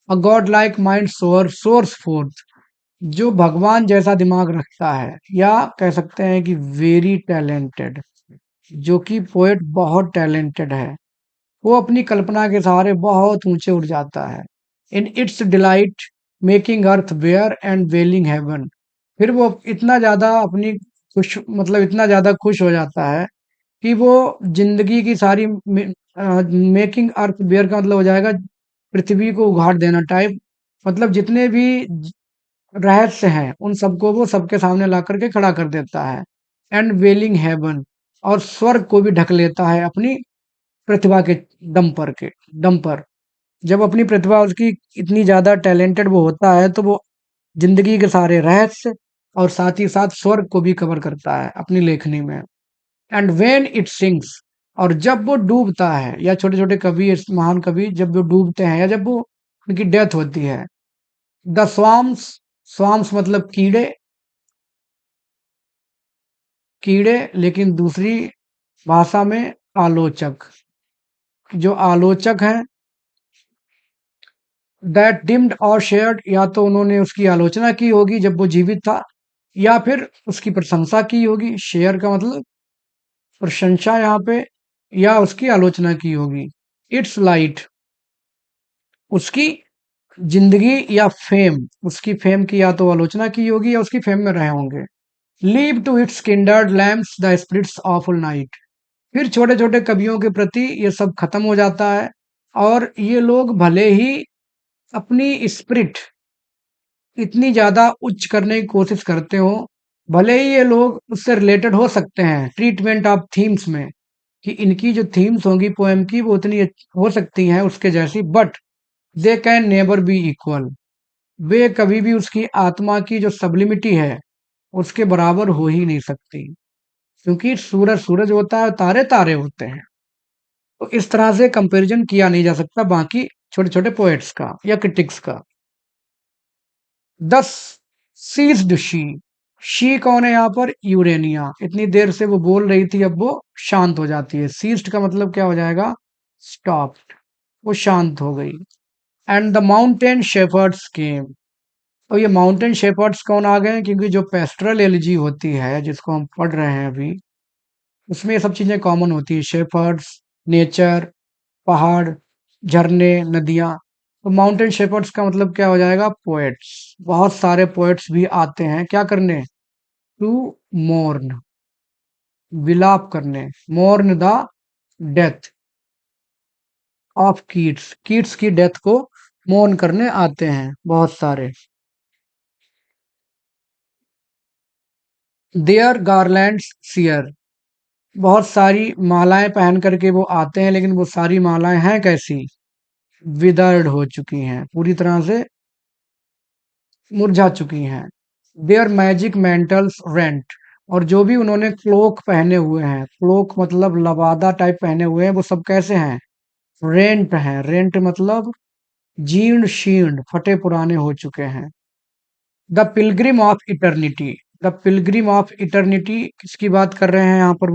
A god like mind soars forth, जो भगवान जैसा दिमाग रखता है, या कह सकते हैं कि वेरी टैलेंटेड, जो कि पोएट बहुत टैलेंटेड है, वो अपनी कल्पना के सहारे बहुत ऊंचे उड़ जाता है। In its delight making earth bare and veiling heaven, फिर वो इतना ज्यादा अपनी खुश, मतलब इतना ज्यादा खुश हो जाता है कि वो जिंदगी की सारी मेकिंग अर्थ बेयर का मतलब हो जाएगा पृथ्वी को उघाड़ देना टाइप, मतलब जितने भी रहस्य हैं उन सबको वो सबके सामने ला करके खड़ा कर देता है। एंड वेलिंग हेवन, और स्वर्ग को भी ढक लेता है अपनी प्रतिभा के दम पर। जब अपनी प्रतिभा उसकी इतनी ज्यादा टैलेंटेड वो होता है तो वो जिंदगी के सारे रहस्य और साथ ही साथ स्वर्ग को भी कवर करता है अपनी लेखनी में। एंड वेन इट सिंक्स, और जब वो डूबता है, या छोटे छोटे कवि, इस महान कवि जब वो डूबते हैं या जब वो उनकी डेथ होती है, द स्वाम्स, स्वाम्स मतलब कीड़े, कीड़े लेकिन दूसरी भाषा में आलोचक, जो आलोचक हैं, दैट डिम्ड और शेयर्ड, या तो उन्होंने उसकी आलोचना की होगी जब वो जीवित था, या फिर उसकी प्रशंसा की होगी। शेयर का मतलब प्रशंसा यहाँ पे, या उसकी आलोचना की होगी। इट्स लाइट, उसकी जिंदगी या फेम, उसकी फेम की या तो आलोचना की होगी या उसकी फेम में रहे होंगे। Leave to its kindred lamps the spirits of night, फिर छोटे छोटे कवियों के प्रति ये सब खत्म हो जाता है, और ये लोग भले ही अपनी स्पिरिट इतनी ज्यादा उच्च करने की कोशिश करते हो, भले ही ये लोग उससे रिलेटेड हो सकते हैं ट्रीटमेंट ऑफ थीम्स में, कि इनकी जो थीम्स होंगी पोएम की वो उतनी हो सकती हैं उसके जैसी, but they can never be equal, वे कभी भी उसकी आत्मा की जो सब्लिमिटी है उसके बराबर हो ही नहीं सकती, क्योंकि सूरज सूरज होता है और तारे तारे होते हैं। तो इस तरह से कंपैरिजन किया नहीं जा सकता बाकी छोटे छोटे पोएट्स का या क्रिटिक्स का। दस सीज्ड शी कौन है यहाँ पर? यूरेनिया। इतनी देर से वो बोल रही थी, अब वो शांत हो जाती है। सीज्ड का मतलब क्या हो जाएगा? स्टॉप्ड, वो शांत हो गई। एंड द माउंटेन शेफर्ड्स केम, और ये माउंटेन शेफर्ड्स कौन आ गए? क्योंकि जो पेस्टरल एलिजी होती है जिसको हम पढ़ रहे हैं अभी, उसमें ये सब चीजें कॉमन होती है। शेफर्ड्स, नेचर, पहाड़, झरने, नदियाँ। तो माउंटेन शेपर्ड्स का मतलब क्या हो जाएगा? पोएट्स। बहुत सारे पोएट्स भी आते हैं क्या करने? टू मोर्न, विलाप करने। Mourn the death of Keats, Keats की डेथ को मोर्न करने आते हैं बहुत सारे। देयर गार्लैंड्स सियर, बहुत सारी मालाएं पहन करके वो आते हैं, लेकिन वो सारी मालाएं हैं कैसी? विदर्ड हो चुकी हैं, पूरी तरह से मुरझा चुकी हैं। देयर मैजिक मैंटल्स रेंट, और जो भी उन्होंने क्लोक पहने हुए हैं, क्लोक मतलब लबादा टाइप पहने हुए हैं, वो सब कैसे हैं? रेंट हैं। रेंट मतलब जीर्ण शीर्ण, फटे पुराने हो चुके हैं। The Pilgrim of eternity, the Pilgrim of eternity किसकी बात कर रहे हैं यहाँ पर?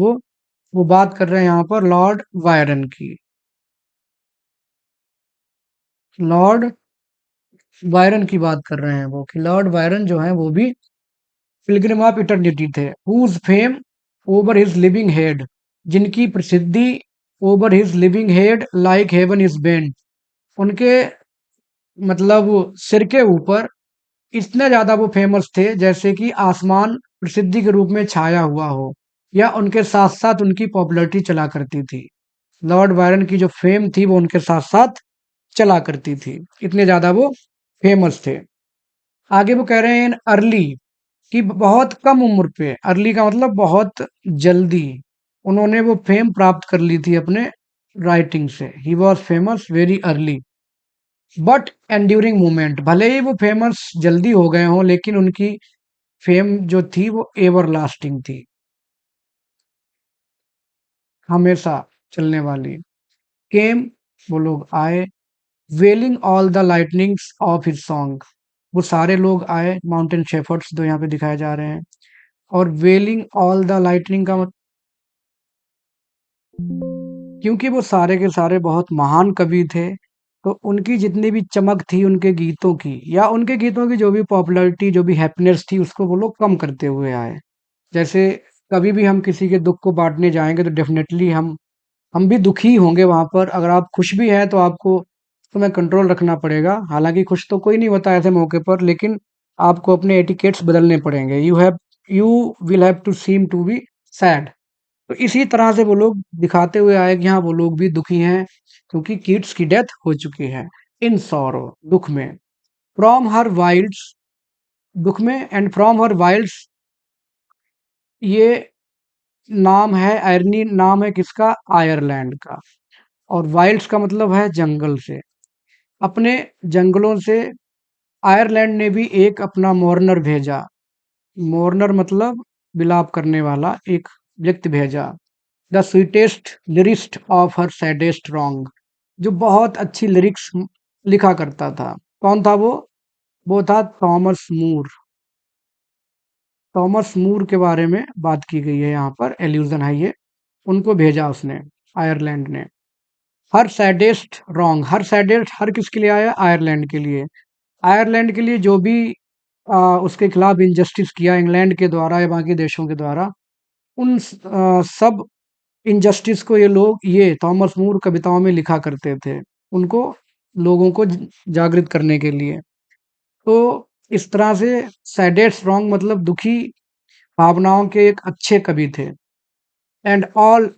वो बात कर रहे हैं यहाँ पर लॉर्ड वायरन की। लॉर्ड वायरन की बात कर रहे हैं वो, कि लॉर्ड वायरन जो है वो भी पिलग्रिम ऑफ इटर्निटी थे। Whose fame over his living head, जिनकी प्रसिद्धि over his living head like heaven is bent, उनके मतलब सिर के ऊपर इतने ज्यादा वो फेमस थे जैसे कि आसमान प्रसिद्धि के रूप में छाया हुआ हो, या उनके साथ साथ उनकी पॉपुलैरिटी चला करती थी। लॉर्ड बायरन की जो फेम थी वो उनके साथ साथ चला करती थी, इतने ज्यादा वो फेमस थे। आगे वो कह रहे हैं अर्ली, कि बहुत कम उम्र पे, अर्ली का मतलब बहुत जल्दी, उन्होंने वो फेम प्राप्त कर ली थी अपने राइटिंग से। He was famous very early but enduring movement, भले ही वो फेमस जल्दी हो गए हों लेकिन उनकी फेम जो थी वो एवर लास्टिंग थी, हमेशा चलने वाली। केम, वो लोग आए। Wailing all the lightnings of his song, वो सारे लोग आए, माउंटेन शेफर्ड्स जो यहाँ पे दिखाए जा रहे हैं। और वेलिंग ऑल द लाइटनिंग का क्योंकि वो सारे के सारे बहुत महान कवि थे, तो उनकी जितनी भी चमक थी उनके गीतों की, या उनके गीतों की जो भी पॉपुलैरिटी, जो भी हैप्पीनेस थी, उसको वो लोग कम करते हुए आए। जैसे कभी भी हम किसी के दुख को बांटने जाएंगे तो डेफिनेटली हम भी दुखी होंगे वहां पर। अगर आप खुश भी हैं तो आपको तुम्हें कंट्रोल रखना पड़ेगा। हालांकि खुश तो कोई नहीं होता ऐसे मौके पर, लेकिन आपको अपने एटिकेट्स बदलने पड़ेंगे। You will have to seem to be sad. तो इसी तरह से वो लोग दिखाते हुए आए कि हाँ वो लोग भी दुखी हैं, क्योंकि किड्स की डेथ हो चुकी है। इन सॉरो, दुख में, फ्रॉम हर वाइल्ड्स, दुख में, एंड फ्रॉम हर वाइल्ड्स, ये नाम है, आयरनी नाम है किसका, आयरलैंड का। और वाइल्ड्स का मतलब है जंगल से, अपने जंगलों से आयरलैंड ने भी एक अपना मोरनर भेजा। मोरनर मतलब विलाप करने वाला एक व्यक्ति भेजा। The sweetest lyrist of her saddest wrong, जो बहुत अच्छी लिरिक्स लिखा करता था। कौन था वो था थॉमस मूर। थॉमस मूर के बारे में बात की गई है, यहाँ पर एल्यूजन है ये। उनको भेजा उसने, आयरलैंड ने। हर सैडेस्ट रॉन्ग, हर सैडेस्ट, हर किसके लिए आया, आयरलैंड के लिए। आयरलैंड के लिए जो भी उसके खिलाफ इनजस्टिस किया इंग्लैंड के द्वारा या बाकी देशों के द्वारा, उन सब इनजस्टिस को ये थॉमस मूर कविताओं में लिखा करते थे, उनको लोगों को जागृत करने के लिए। तो इस तरह से सैडेस्ट रॉन्ग मतलब दुखी भावनाओं के एक अच्छे कवि थे। And all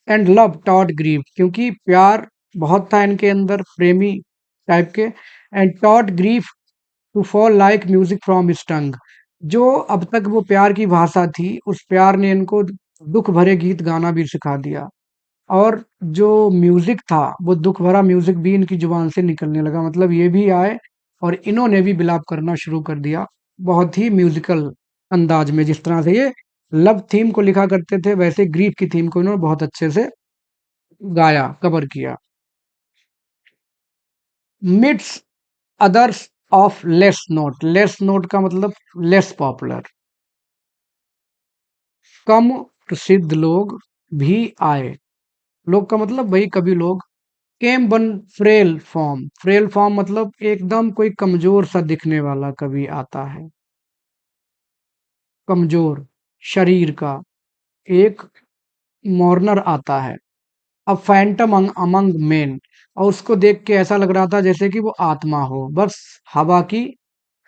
and love taught grief, क्योंकि प्यार बहुत था इनके अंदर, प्रेमी टाइप के। And taught grief to fall like music from his tongue, जो अब तक वो प्यार की भाषा थी, उस प्यार ने इनको दुख भरे गीत गाना भी सिखा दिया। और जो म्यूजिक था, वो दुख भरा म्यूजिक भी इनकी जुबान से निकलने लगा, मतलब ये भी आए और इन्होंने भी विलाप करना शुरू कर दिया, बहुत ही म्यूजिकल अंदाज में। जिस तरह से ये लव थीम को लिखा करते थे, वैसे ग्रीफ की थीम को इन्होंने बहुत अच्छे से गाया, कवर किया। Midst others of less note, less note का मतलब लेस पॉपुलर, कम प्रसिद्ध लोग भी आए। लोग का मतलब वही कवि लोग। Came one frail form, frail form मतलब एकदम कोई कमजोर सा दिखने वाला कवि आता है, कमजोर शरीर का एक मॉर्नर आता है। अब फैंटम अमंग मेन, और उसको देख के ऐसा लग रहा था जैसे कि वो आत्मा हो, बस हवा की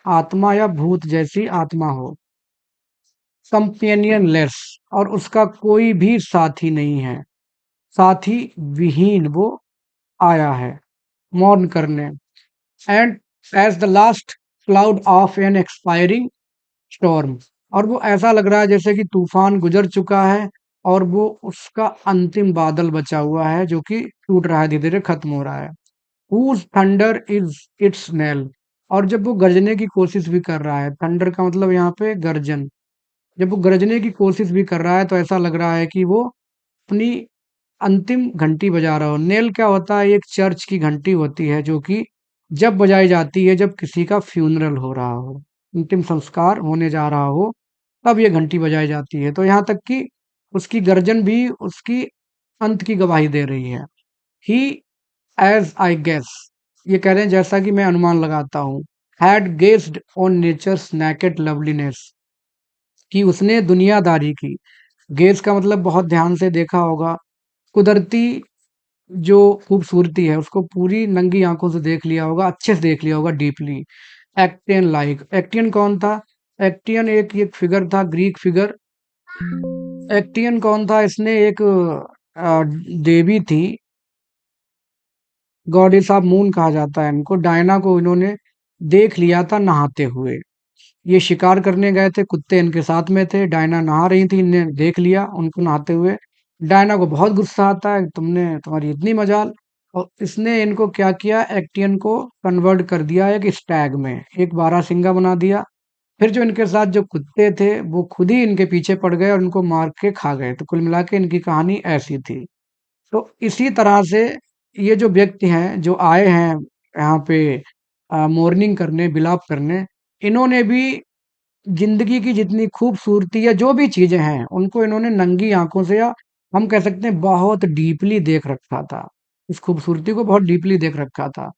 आत्मा या भूत जैसी आत्मा हो। कंपेनियन लेस, और उसका कोई भी साथी नहीं है, साथी विहीन वो आया है मौन करने। And as the last cloud of an expiring storm, और वो ऐसा लग रहा है जैसे कि तूफान गुजर चुका है और वो उसका अंतिम बादल बचा हुआ है जो कि टूट रहा है, धीरे धीरे खत्म हो रहा है। Whose thunder is its knell, और जब वो गरजने की कोशिश भी कर रहा है, थंडर का मतलब यहाँ पे गर्जन, जब वो गरजने की कोशिश भी कर रहा है तो ऐसा लग रहा है कि वो अपनी अंतिम घंटी बजा रहा हो। नेल क्या होता है, एक चर्च की घंटी होती है जो कि जब बजाई जाती है जब किसी का फ्यूनरल हो रहा हो, अंतिम संस्कार होने जा रहा हो, तब ये घंटी बजाई जाती है। तो यहाँ तक कि उसकी गर्जन भी उसकी अंत की गवाही दे रही है। ही एज आई गेस, ये कह रहे हैं जैसा कि मैं अनुमान लगाता हूँ, had guessed on nature's naked loveliness, कि उसने दुनियादारी की। गेज का मतलब बहुत ध्यान से देखा होगा, कुदरती जो खूबसूरती है उसको पूरी नंगी आंखों से देख लिया होगा, अच्छे से देख लिया होगा, डीपली। एक्टियन लाइक, एक्टियन कौन था, एक्टियन एक फिगर था, ग्रीक फिगर। एक्टियन कौन था, इसने एक देवी थी, गॉडेस ऑफ मून कहा जाता है इनको। डायना को इन्होंने देख लिया था नहाते हुए, ये शिकार करने गए थे, कुत्ते इनके साथ में थे, डायना नहा रही थी, इन्हें देख लिया उनको नहाते हुए। डायना को बहुत गुस्सा आता है, तुम्हारी इतनी मजाल। और इसने इनको क्या किया, एक्टियन को कन्वर्ट कर दिया एक स्टैग में, एक बारहसिंगा बना दिया। फिर जो इनके साथ जो कुत्ते थे वो खुद ही इनके पीछे पड़ गए और इनको मार के खा गए। तो कुल मिला के इनकी कहानी ऐसी थी। तो इसी तरह से ये जो व्यक्ति हैं जो आए हैं यहाँ पे मोर्निंग करने, विलाप करने, इन्होंने भी जिंदगी की जितनी खूबसूरती या जो भी चीजें हैं उनको इन्होंने नंगी आंखों से, या हम कह सकते हैं बहुत डीपली देख रखा था, इस खूबसूरती को बहुत डीपली देख रखा था।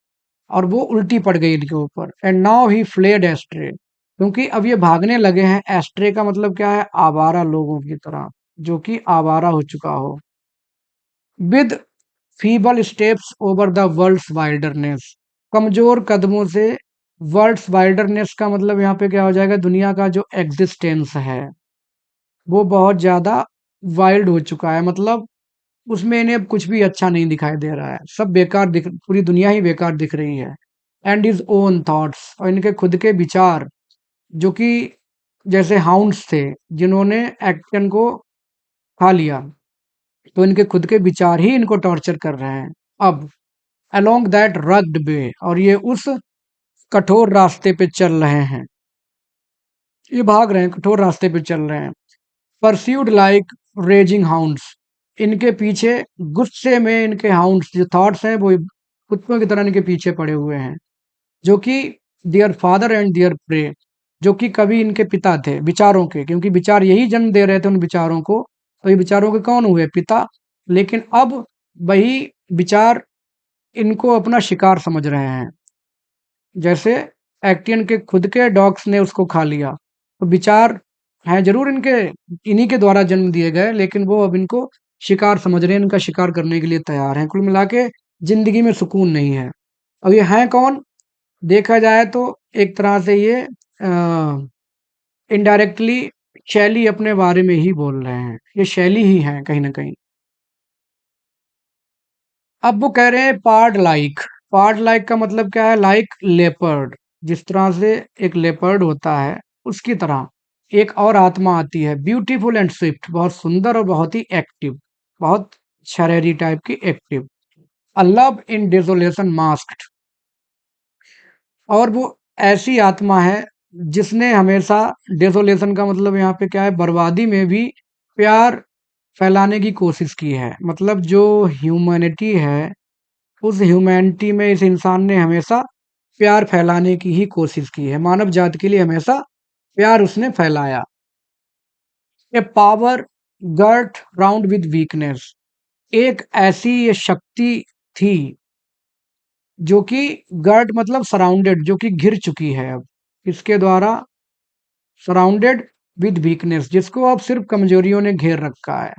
और वो उल्टी पड़ गई इनके ऊपर। And now he fled ashtray, क्योंकि अब ये भागने लगे हैं। एस्ट्रे का मतलब क्या है, आवारा लोगों की तरह, जो कि आवारा हो चुका हो। With feeble steps over the world's wilderness, कमजोर कदमों से। वर्ल्ड्स वाइल्डरनेस का मतलब यहाँ पे क्या हो जाएगा, दुनिया का जो एग्जिस्टेंस है वो बहुत ज्यादा वाइल्ड हो चुका है, मतलब उसमें इन्हें अब कुछ भी अच्छा नहीं दिखाई दे रहा है, सब बेकार दिख, पूरी दुनिया ही बेकार दिख रही है। एंड हिज ओन थॉट्स, और इनके खुद के विचार, जो कि जैसे हाउंड्स थे जिन्होंने एक्टन को खा लिया, तो इनके खुद के विचार ही इनको टॉर्चर कर रहे हैं अब। अलोंग दैट रग्ड वे, और ये उस कठोर रास्ते पे चल रहे हैं, ये भाग रहे हैं, कठोर रास्ते पे चल रहे हैं। परस्यूड लाइक रेजिंग हाउंड्स, इनके पीछे गुस्से में इनके हाउंड्स जो थॉट्स हैं वो कुत्तों की तरह इनके पीछे पड़े हुए हैं, जो कि their father and there pray, जो कि कभी इनके पिता थे विचारों के, क्योंकि विचार यही जन्म दे रहे थे उन विचारों को, तो ये विचारों के कौन हुए? पिता। लेकिन अब वही विचार इनको अपना शिकार समझ रहे हैं। जैसे एक्टियन के खुद के डॉग्स ने उसको खा लिया, तो विचार हैं जरूर इनके, इन्हीं के द्वारा जन्म दिए गए, लेकिन वो अब इनको शिकार समझ रहे हैं, इनका शिकार करने के लिए तैयार हैं। कुल मिला के जिंदगी में सुकून नहीं है। अब ये हैं कौन? देखा जाए तो एक तरह से ये इनडायरेक्टली शैली अपने बारे में ही बोल रहे हैं, ये शैली ही है कहीं ना कहीं। अब वो कह रहे हैं पार्ड लाइक। पार्ड लाइक का मतलब क्या है? लाइक लेपर्ड, जिस तरह से एक लेपर्ड होता है उसकी तरह एक और आत्मा आती है, ब्यूटीफुल एंड स्विफ्ट, बहुत सुंदर और बहुत ही एक्टिव, बहुत शरारी टाइप की active. A love in desolation masked, और वो ऐसी आत्मा है जिसने हमेशा, डेसोलेशन का मतलब यहाँ पे क्या है? बर्बादी में भी प्यार फैलाने की कोशिश की है। मतलब जो ह्यूमैनिटी है, उस ह्यूमैनिटी में इस इंसान ने हमेशा प्यार फैलाने की ही कोशिश की है, मानव जाति के लिए हमेशा प्यार उसने फैलाया। A power girt round with weakness, एक ऐसी ये शक्ति थी जो कि गर्ट मतलब सराउंडेड, जो कि घिर चुकी है अब, इसके द्वारा सराउंडेड विद वीकनेस, जिसको अब सिर्फ कमजोरियों ने घेर रखा है।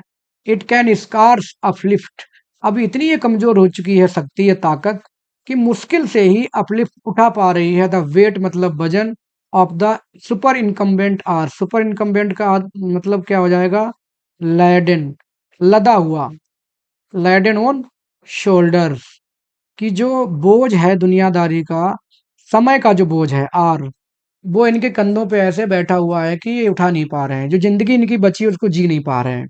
इट कैन स्कार्स अपलिफ्ट, अब इतनी ये कमजोर हो चुकी है शक्ति, ये ताकत, कि मुश्किल से ही अपलिफ्ट उठा पा रही है द वेट मतलब वजन of the superincumbent hour. Superincumbent का मतलब क्या हो जाएगा? लैडन, लदा हुआ, लैडन ऑन शोल्डर्स, कि जो बोझ है दुनियादारी का, समय का जो बोझ है आर, वो इनके कंधों पे ऐसे बैठा हुआ है कि ये उठा नहीं पा रहे हैं, जो जिंदगी इनकी बची है उसको जी नहीं पा रहे हैं।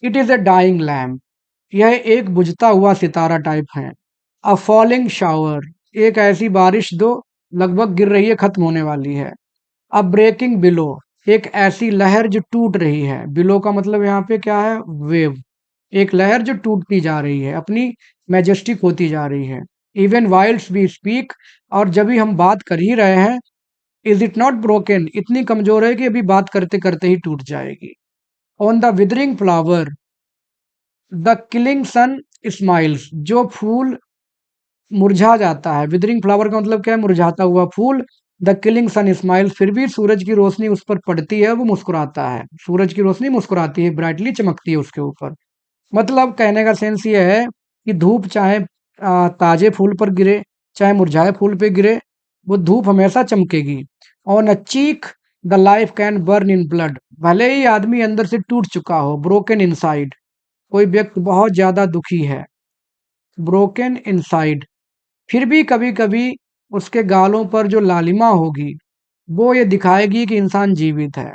It is a dying lamp, यह एक बुझता हुआ सितारा टाइप है। अ फॉलिंग शावर, एक ऐसी बारिश जो लगभग गिर रही है, खत्म होने वाली है। अ ब्रेकिंग बिलो, एक ऐसी लहर जो टूट रही है। बिलो का मतलब यहाँ पे क्या है? वेव, एक लहर जो टूटती जा रही है, अपनी मैजेस्टिक होती जा रही है। इवन वाइल्स वी स्पीक, और जब भी हम बात कर ही रहे हैं, इज इट नॉट ब्रोकन, इतनी कमजोर है कि अभी बात करते करते ही टूट जाएगी। On the withering flower the killing sun smiles, जो फूल मुरझा जाता है, विदरिंग फ्लावर का मतलब क्या है? मुरझाता हुआ फूल। द किलिंग सन स्माइल्स, फिर भी सूरज की रोशनी उस पर पड़ती है, वो मुस्कुराता है, सूरज की रोशनी मुस्कुराती है, ब्राइटली चमकती है उसके ऊपर। मतलब कहने का सेंस ये है कि धूप चाहे ताजे फूल पर गिरे, चाहे मुरझाए फूल पे गिरे, वो धूप हमेशा चमकेगी। On a cheek the life can burn in blood, भले ही आदमी अंदर से टूट चुका हो, ब्रोकन इनसाइड, कोई व्यक्ति बहुत ज्यादा दुखी है, ब्रोकन इनसाइड, फिर भी कभी कभी उसके गालों पर जो लालिमा होगी, वो ये दिखाएगी कि इंसान जीवित है।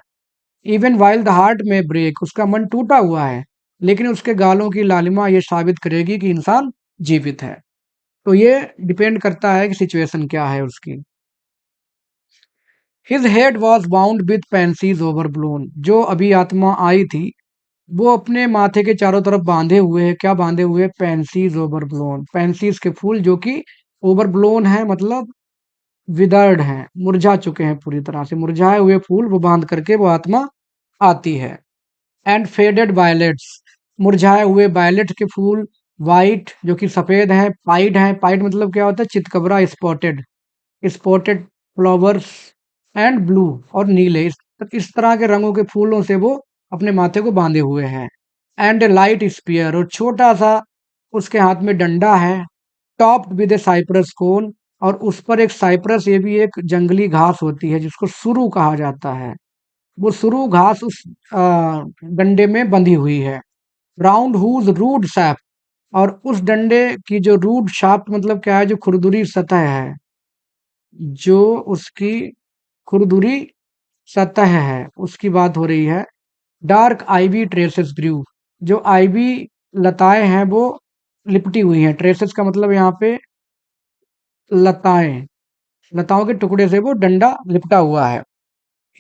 इवन वाइल द हार्ट में ब्रेक, उसका मन टूटा हुआ है, लेकिन उसके गालों की लालिमा ये साबित करेगी कि इंसान जीवित है। तो ये डिपेंड करता है कि सिचुएशन क्या है उसकी। His head was bound with pansies overblown, जो अभी आत्मा आई थी वो अपने माथे के चारों तरफ बांधे हुए है, क्या बांधे हुए? पेंसीज ओवरब्लोन, पेंसीज के फूल जो कि ओवरब्लोन है, मतलब विदर्ड हैं, मुरझा चुके हैं, पूरी तरह से मुरझाए हुए फूल वो बांध करके वो आत्मा आती है। एंड फेडेड वायलेट्स, मुरझाए हुए वायलेट के फूल, वाइट जो कि सफेद है, पाइड है, पाइड मतलब क्या होता है? चितकबरा, spotted, spotted flowers, and blue, और नीले, इस तरह के रंगों के फूलों से वो अपने माथे को बांधे हुए हैं। एंड ए लाइट स्पीयर, और छोटा सा उसके हाथ में डंडा है, टॉप्ड विद ए साइप्रस कोन, और उस पर एक साइप्रस, ये भी एक जंगली घास होती है जिसको सुरु कहा जाता है, वो सुरु घास उस डंडे में बंधी हुई है। राउंड हुज रूड सैप, और उस डंडे की जो रूड शाफ्ट मतलब क्या है? जो खुरदुरी सतह है, जो उसकी खुरदुरी सतह है उसकी बात हो रही है। डार्क आईवी ट्रेसेस ग्रीव, जो आईवी लताएं हैं वो लिपटी हुई हैं। ट्रेसेस का मतलब यहाँ पे लताएं, लताओं के टुकड़े से वो डंडा लिपटा हुआ है।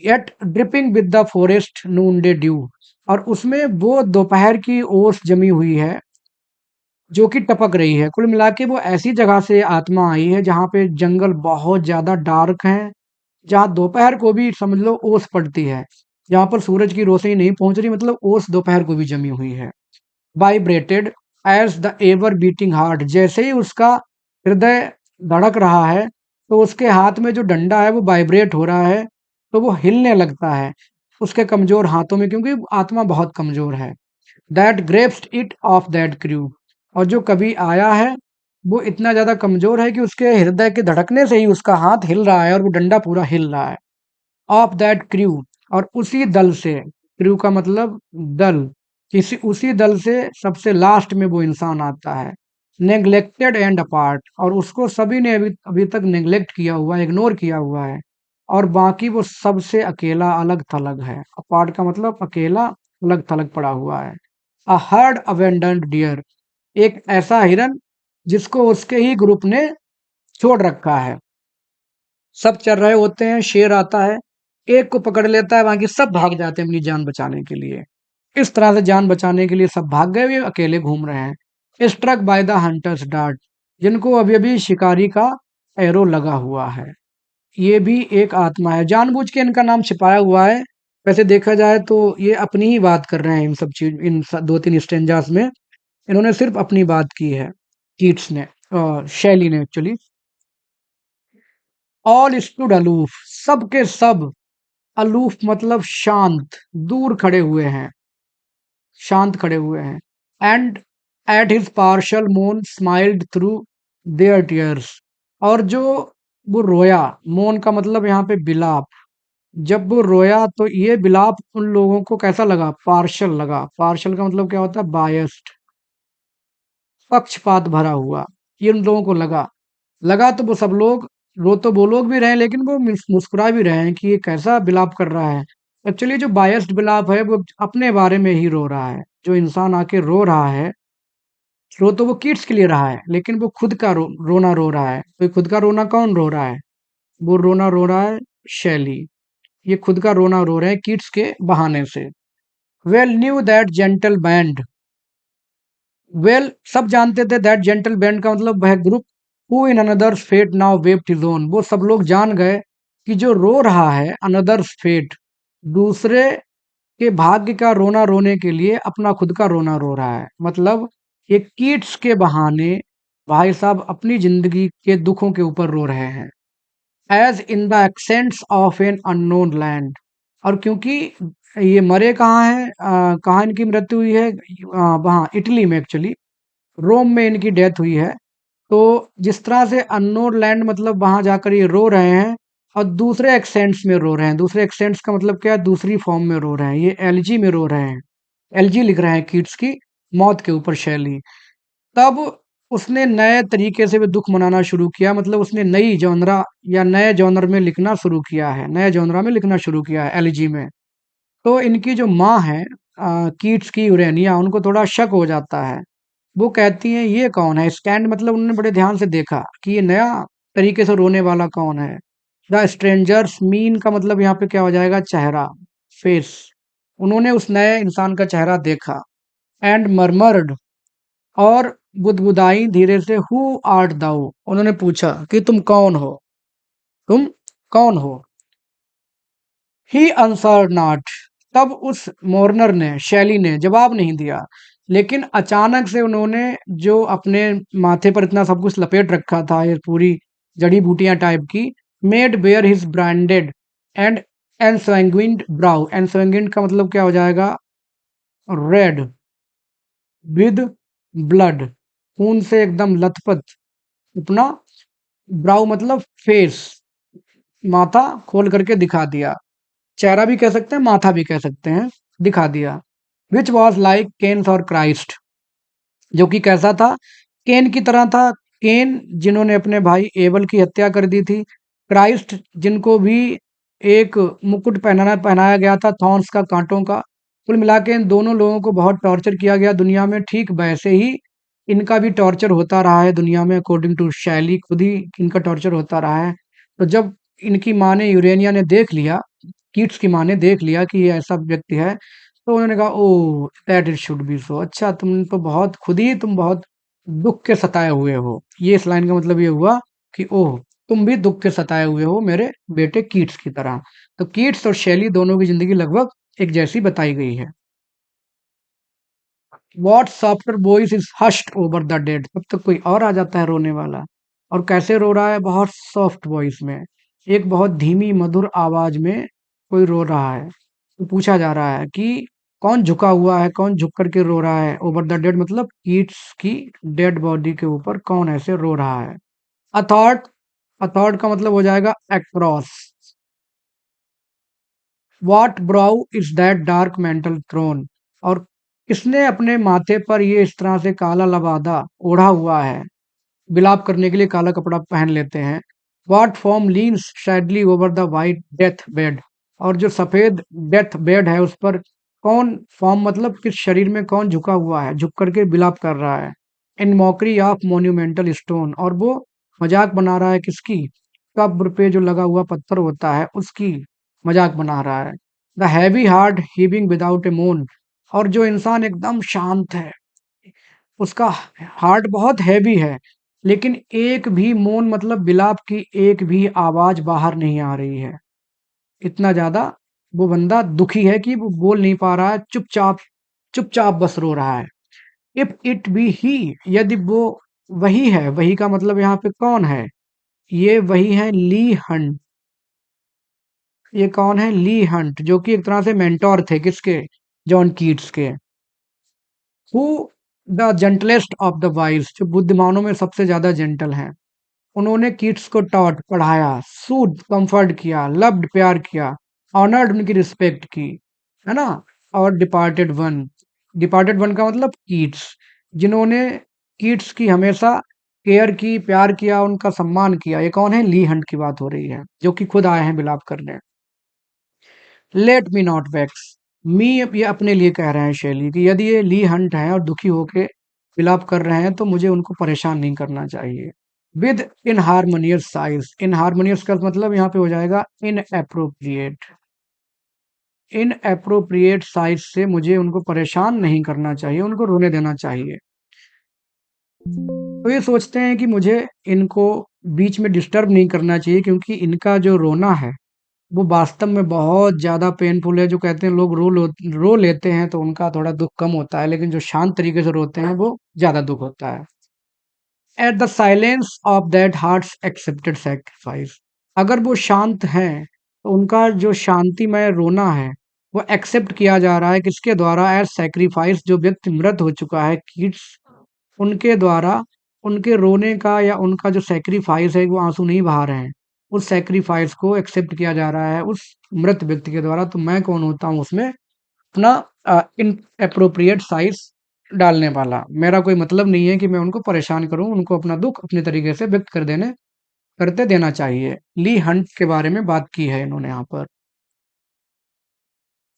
Yet dripping with the forest Noon day due, और उसमें वो दोपहर की ओस जमी हुई है जो कि टपक रही है। कुल मिला के वो ऐसी जगह से आत्मा आई है जहाँ पे जंगल बहुत ज्यादा डार्क है, जहाँ दोपहर को भी समझ लो ओस पड़ती है, जहाँ पर सूरज की रोशनी नहीं पहुंच रही, मतलब ओस दोपहर को भी जमी हुई है। Vibrated as the ever beating heart, जैसे ही उसका हृदय धड़क रहा है तो उसके हाथ में जो डंडा है वो वाइब्रेट हो रहा है, तो वो हिलने लगता है उसके कमजोर हाथों में, क्योंकि आत्मा बहुत कमजोर है। That grapes it of that crew, और जो कभी आया है वो इतना ज्यादा कमजोर है कि उसके हृदय के धड़कने से ही उसका हाथ हिल रहा है और वो डंडा पूरा हिल रहा है। ऑफ दैट क्रू, और उसी दल से, क्रू का मतलब दल, किसी उसी दल से सबसे लास्ट में वो इंसान आता है। नेग्लेक्टेड एंड अपार्ट, और उसको सभी ने अभी अभी तक नेग्लेक्ट किया हुआ है, इग्नोर किया हुआ है, और बाकी वो सबसे अकेला अलग थलग है। अपार्ट का मतलब अकेला अलग थलग पड़ा हुआ है। अ हर्ड अबेंडन्ड डियर, एक ऐसा हिरन जिसको उसके ही ग्रुप ने छोड़ रखा है। सब चल रहे होते हैं, शेर आता है, एक को पकड़ लेता है, बाकी सब भाग जाते हैं अपनी जान बचाने के लिए। इस तरह से जान बचाने के लिए सब भाग गए, ये अकेले घूम रहे हैं। Struck by the hunter's dart, जिनको अभी अभी शिकारी का एरो लगा हुआ है। ये भी एक आत्मा है, जानबूझ के इनका नाम छिपाया हुआ है। वैसे देखा जाए तो ये अपनी ही बात कर रहे हैं, इन सब चीज, दो तीन स्टेंजास में इन्होंने सिर्फ अपनी बात की है। कीट्स ने, शैली ने एक्चुअली। ऑल स्टूड अलूफ, सब के सब, अलूफ मतलब शांत, दूर खड़े हुए हैं, शांत खड़े हुए हैं। एंड एट हिज पार्शल मोन स्माइल्ड थ्रू देयर टीयर्स, और जो वो रोया, मोन का मतलब यहाँ पे बिलाप, जब वो रोया तो ये बिलाप उन लोगों को कैसा लगा, पार्शल लगा। पार्शल का मतलब क्या होता है, बायस्ड, पक्षपात भरा हुआ। ये उन लोगों को लगा, लगा तो वो सब लोग, रो तो वो लोग भी रहे हैं लेकिन वो मुस्कुरा भी रहे हैं कि ये कैसा बिलाप कर रहा है। एक्चुअली जो बायस्ड बिलाप है वो अपने बारे में ही रो रहा है। जो इंसान आके रो रहा है, रो तो वो किड्स के लिए रहा है, लेकिन वो खुद का रोना रो रहा है। तो ये खुद का रोना कौन रो रहा है, वो रोना रो रहा है शैली। ये खुद का रोना रो रहे हैं किड्स के बहाने से। Well knew that gentle band, well सब जानते थे, दैट जेंटल बैंड का मतलब वह group, who in another's fate now wept his own, वो सब लोग जान गए कि जो रो रहा है अनदर्स फेट, दूसरे के भाग्य का रोना रोने के लिए अपना खुद का रोना रो रहा है। मतलब ये कीट्स के बहाने भाई साहब अपनी जिंदगी के दुखों के ऊपर रो रहे हैं। As in the accents of an unknown land, और क्योंकि ये मरे कहाँ हैं, कहाँ इनकी मृत्यु हुई है, वहाँ इटली में एक्चुअली, रोम में इनकी डेथ हुई है। तो जिस तरह से अननोन लैंड मतलब वहां जाकर ये रो रहे हैं, और दूसरे एक्सेंट्स में रो रहे हैं। दूसरे एक्सेंट्स का मतलब क्या है, दूसरी फॉर्म में रो रहे हैं, ये एलजी में रो रहे हैं, एलजी लिख रहे हैं किड्स की मौत के ऊपर शैली। तब उसने नए तरीके से भी दुख मनाना शुरू किया, मतलब उसने नई जॉनरा या नए जॉनर में लिखना शुरू किया है, नए जॉनरा में लिखना शुरू किया है एलजी में। तो इनकी जो माँ है कीट्स की, यूरेनिया, उनको थोड़ा शक हो जाता है। वो कहती हैं ये कौन है, स्कैंड मतलब उन्होंने बड़े ध्यान से देखा कि ये नया तरीके से रोने वाला कौन है। द स्ट्रेंजर्स मीन का मतलब यहाँ पे क्या हो जाएगा, चेहरा, फेस। उन्होंने उस नए इंसान का चेहरा देखा। एंड मरमर्ड, और बुदबुदाई धीरे से, हु आर्ट दाउ, उन्होंने पूछा कि तुम कौन हो, तुम कौन हो। ही आंसर्ड नॉट, तब उस मोर्नर ने, शैली ने जवाब नहीं दिया। लेकिन अचानक से उन्होंने जो अपने माथे पर इतना सब कुछ लपेट रखा था, ये पूरी जड़ी बूटियां टाइप की, made bare his branded and ensanguined brow. Ensanguined का मतलब क्या हो जाएगा, रेड विद ब्लड, खून से एकदम लथपथ अपना, ब्राउ मतलब फेस, माथा खोल करके दिखा दिया। चेहरा भी कह सकते हैं, माथा भी कह सकते हैं, दिखा दिया। विच वॉज लाइक केन्स और क्राइस्ट, जो कि कैसा था, केन की तरह था। केन जिन्होंने अपने भाई एबल की हत्या कर दी थी, क्राइस्ट, जिनको भी एक मुकुट पहनाया गया था थॉर्न्स का, कांटों का। कुल मिला के इन दोनों लोगों को बहुत टॉर्चर किया गया दुनिया में। ठीक वैसे ही इनका भी टॉर्चर होता रहा है दुनिया में, अकॉर्डिंग टू शैली, खुद ही इनका टॉर्चर होता रहा है। तो जब इनकी माँ ने, यूरेनिया ने देख लिया, कीट्स की माँ ने देख लिया कि ये ऐसा व्यक्ति है, तो उन्होंने कहा, oh that it should be so, अच्छा तुम तो बहुत, खुद ही तुम बहुत दुख के सताए हुए हो। ये इस लाइन का मतलब ये हुआ कि ओह, तुम भी दुख के सताए हुए हो मेरे बेटे कीट्स की तरह। तो कीट्स और शैली दोनों की जिंदगी लगभग एक जैसी बताई गई है। What softer voice is hushed over the dead, तब तक कोई और आ जाता है रोने वाला। और कैसे रो रहा है? बहुत सॉफ्ट वॉइस में, एक बहुत धीमी मधुर आवाज में कोई रो रहा है। तो पूछा जा रहा है कि कौन झुका हुआ है, कौन झुक करके रो रहा है? ओवर द डेड मतलब कीट्स की डेड बॉडी के ऊपर कौन ऐसे रो रहा है? अथॉट, अथॉट का मतलब हो जाएगा across. What brow is that dark mantle thrown, और किसने अपने माथे पर ये इस तरह से काला लबादा ओढ़ा हुआ है? विलाप करने के लिए काला कपड़ा पहन लेते हैं। What form leans sadly over the white death bed, और जो सफेद डेथ बेड है उस पर कौन फॉर्म मतलब किस शरीर में कौन झुका हुआ है, झुक करके विलाप कर रहा है? इन मॉकरी ऑफ मोन्यूमेंटल स्टोन, और वो मजाक बना रहा है किसकी? कब्र पे जो लगा हुआ पत्थर होता है उसकी मजाक बना रहा है। The heavy heart heaving without ए मोन, और जो इंसान एकदम शांत है, उसका हार्ट बहुत हैवी है, लेकिन एक भी मोन मतलब विलाप की एक भी आवाज बाहर नहीं आ रही है। इतना ज्यादा वो बंदा दुखी है कि वो बोल नहीं पा रहा है, चुपचाप चुपचाप बस रो रहा है। इफ इट बी ही, यदि वो वही है, वही का मतलब यहाँ पे कौन है? ये वही है ली हंट। ये कौन है? ली हंट, जो कि एक तरह से मेंटोर थे किसके? जॉन कीट्स के। Who the gentlest of the wise, जो बुद्धिमानों में सबसे ज्यादा जेंटल हैं। उन्होंने किड्स को टॉट, पढ़ाया, सूद, कंफर्ट किया, लव्ड, प्यार किया, ऑनर्ड, उनकी रिस्पेक्ट की, है ना? और डिपार्टेड वन, डिपार्टेड वन का मतलब किड्स, जिन्होंने किड्स की हमेशा केयर की, प्यार किया, उनका सम्मान किया। ये कौन है? ली हंट की बात हो रही है, जो कि खुद आए हैं विलाप करने। लेट मी नॉट वैक्स मी, ये अपने लिए कह रहे हैं शैली की, यदि ये ली हंट हैं और दुखी होके विलाप कर रहे हैं तो मुझे उनको परेशान नहीं करना चाहिए। विद इनहार्मोनियस साइज, इनहार्मोनियस का मतलब यहाँ पे हो जाएगा in appropriate. In appropriate size से मुझे उनको परेशान नहीं करना चाहिए, उनको रोने देना चाहिए। तो ये सोचते हैं कि मुझे इनको बीच में डिस्टर्ब नहीं करना चाहिए, क्योंकि इनका जो रोना है वो वास्तव में बहुत ज़्यादा पेनफुल है। जो कहते हैं लोग रो लेते हैं तो उनका थोड़ा दुःख कम होता है, लेकिन जो शांत तरीके से रोते हैं वो ज़्यादा दुःख होता है। At the silence of that hearts accepted sacrifice, अगर वो शांत हैं तो उनका जो शांतिमय रोना है वो एक्सेप्ट किया जा रहा है किसके द्वारा? एज सैक्रिफाइस, जो व्यक्ति मृत हो चुका है किड्स, उनके द्वारा। उनके रोने का या उनका जो सैक्रिफाइस है, वो आंसू नहीं बहा रहे हैं, उस सैक्रिफाइस को एक्सेप्ट किया जा रहा है उस मृत व्यक्ति के द्वारा। तो मैं कौन होता हूँ उसमें? अपना इन अप्रोप्रिएट साइज डालने वाला। मेरा कोई मतलब नहीं है कि मैं उनको परेशान करूं, उनको अपना दुख अपने तरीके से व्यक्त करते देना चाहिए। ली हंट के बारे में बात की है इन्होंने यहाँ पर।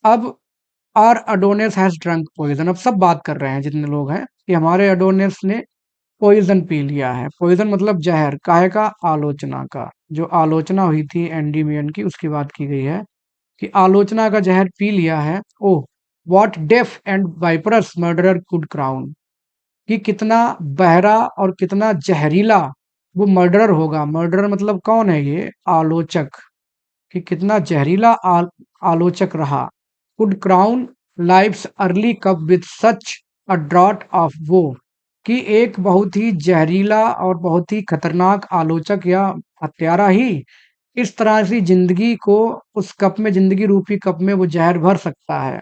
अब are Adonis has drunk poison, अब सब बात कर रहे हैं जितने लोग हैं कि हमारे अडोनिस ने पॉइजन पी लिया है। पॉइजन मतलब जहर, काहे का? आलोचना का। जो आलोचना हुई थी एंडीमियन की, उसकी बात की गई है कि आलोचना का जहर पी लिया है। Oh, what deaf and viperous murderer could crown, कि कितना बहरा और कितना जहरीला वो मर्डरर होगा। मर्डरर मतलब कौन है? ये आलोचक, कि कितना जहरीला आलोचक रहा। Could crown life's early cup with such a draught of woe, कि एक बहुत ही जहरीला और बहुत ही खतरनाक आलोचक या हत्यारा ही इस तरह से जिंदगी को, उस कप में, जिंदगी रूपी कप में वो जहर भर सकता है।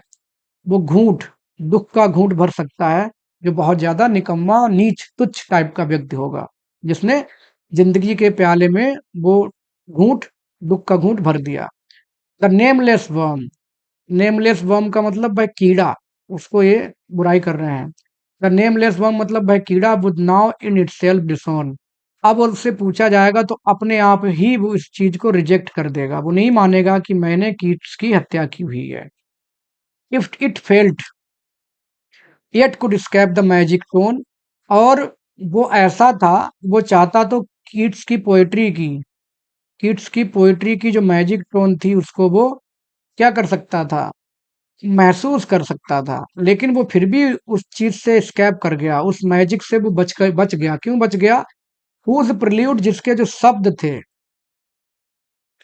वो घूंट, दुख का घूंट भर सकता है, जो बहुत ज्यादा निकम्मा, नीच, तुच्छ टाइप का व्यक्ति होगा, जिसने जिंदगी के प्याले में वो घूंट, दुख का घूंट भर दिया। The nameless worm, nameless worm का मतलब भाई कीड़ा, उसको ये बुराई कर रहे हैं। द नेमलेस वर्म मतलब भाई कीड़ा, वुड नाउ इन इटसेल्फ डिसोन, अब उससे पूछा जाएगा तो अपने आप ही वो इस चीज को रिजेक्ट कर देगा, वो नहीं मानेगा कि मैंने कीट्स की हत्या की हुई है। If it felt yet could escape the magic tone, और वो ऐसा था, वो चाहता तो कीट्स की पोएट्री की, कीट्स की पोएट्री की जो मैजिक टोन थी उसको वो क्या कर सकता था, महसूस कर सकता था, लेकिन वो फिर भी उस चीज से स्कैप कर गया, उस मैजिक से वो बच गया। क्यों बच गया? हुज प्रिल्यूड, जिसके जो शब्द थे,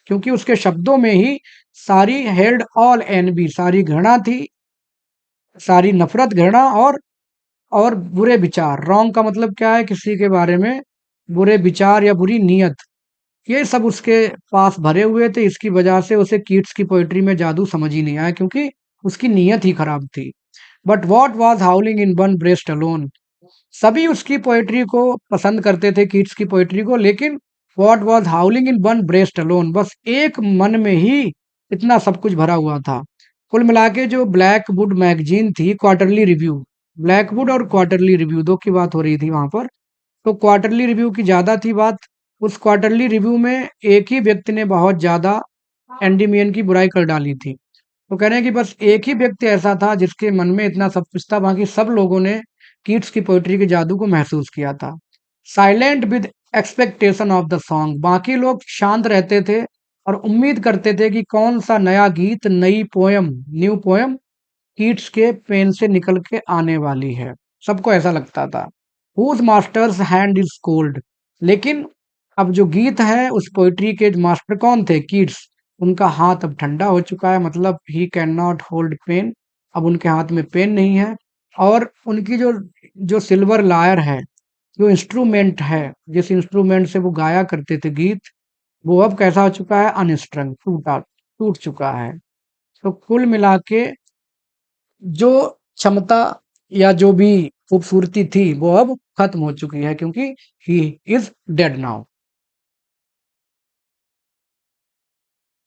क्योंकि उसके शब्दों में ही सारी हेल्ड ऑल एनबी, सारी घृणा थी, सारी नफरत, घृणा और बुरे विचार। रॉन्ग का मतलब क्या है? किसी के बारे में बुरे विचार या बुरी नीयत, ये सब उसके पास भरे हुए थे। इसकी वजह से उसे कीट्स की पोएट्री में जादू समझ ही नहीं आया, क्योंकि उसकी नीयत ही खराब थी। But what was हाउलिंग in one breast alone, सभी उसकी पोएट्री को पसंद करते थे, कीट्स की पोएट्री को, लेकिन what was हाउलिंग in one breast alone, बस एक मन में ही इतना सब कुछ भरा हुआ था। कुल मिला के जो ब्लैकवुड मैगजीन थी, क्वार्टरली रिव्यू, ब्लैकवुड और क्वार्टरली रिव्यू दो की बात हो रही थी वहां पर, तो क्वार्टरली रिव्यू की ज्यादा थी बात। उस क्वार्टरली रिव्यू में एक ही व्यक्ति ने बहुत ज्यादा एंडीमियन की बुराई कर डाली थी। तो कह रहे हैं कि बस एक ही व्यक्ति ऐसा था जिसके मन में इतना सब कुछ था, बाकी सब लोगों ने कीट्स की पोएट्री के जादू को महसूस किया था। Silent with expectation of the song, बाकी लोग शांत रहते थे और उम्मीद करते थे कि कौन सा नया गीत, नई पोयम, न्यू पोयम कीट्स के पेन से निकल के आने वाली है। सबको ऐसा लगता था। Whose master's hand is cold, लेकिन अब जो गीत है उस पोइट्री के मास्टर कौन थे? कीट्स। उनका हाथ अब ठंडा हो चुका है, मतलब he can not hold pen, अब उनके हाथ में पेन नहीं है। और उनकी जो जो सिल्वर लायर है, जो इंस्ट्रूमेंट है, जिस इंस्ट्रूमेंट से वो गाया करते थे गीत, वो अब कैसा हो चुका है? अनस्ट्रंग, टूट चुका है। तो कुल मिला के जो क्षमता या जो भी खूबसूरती थी वो अब खत्म हो चुकी है, क्योंकि he is dead now.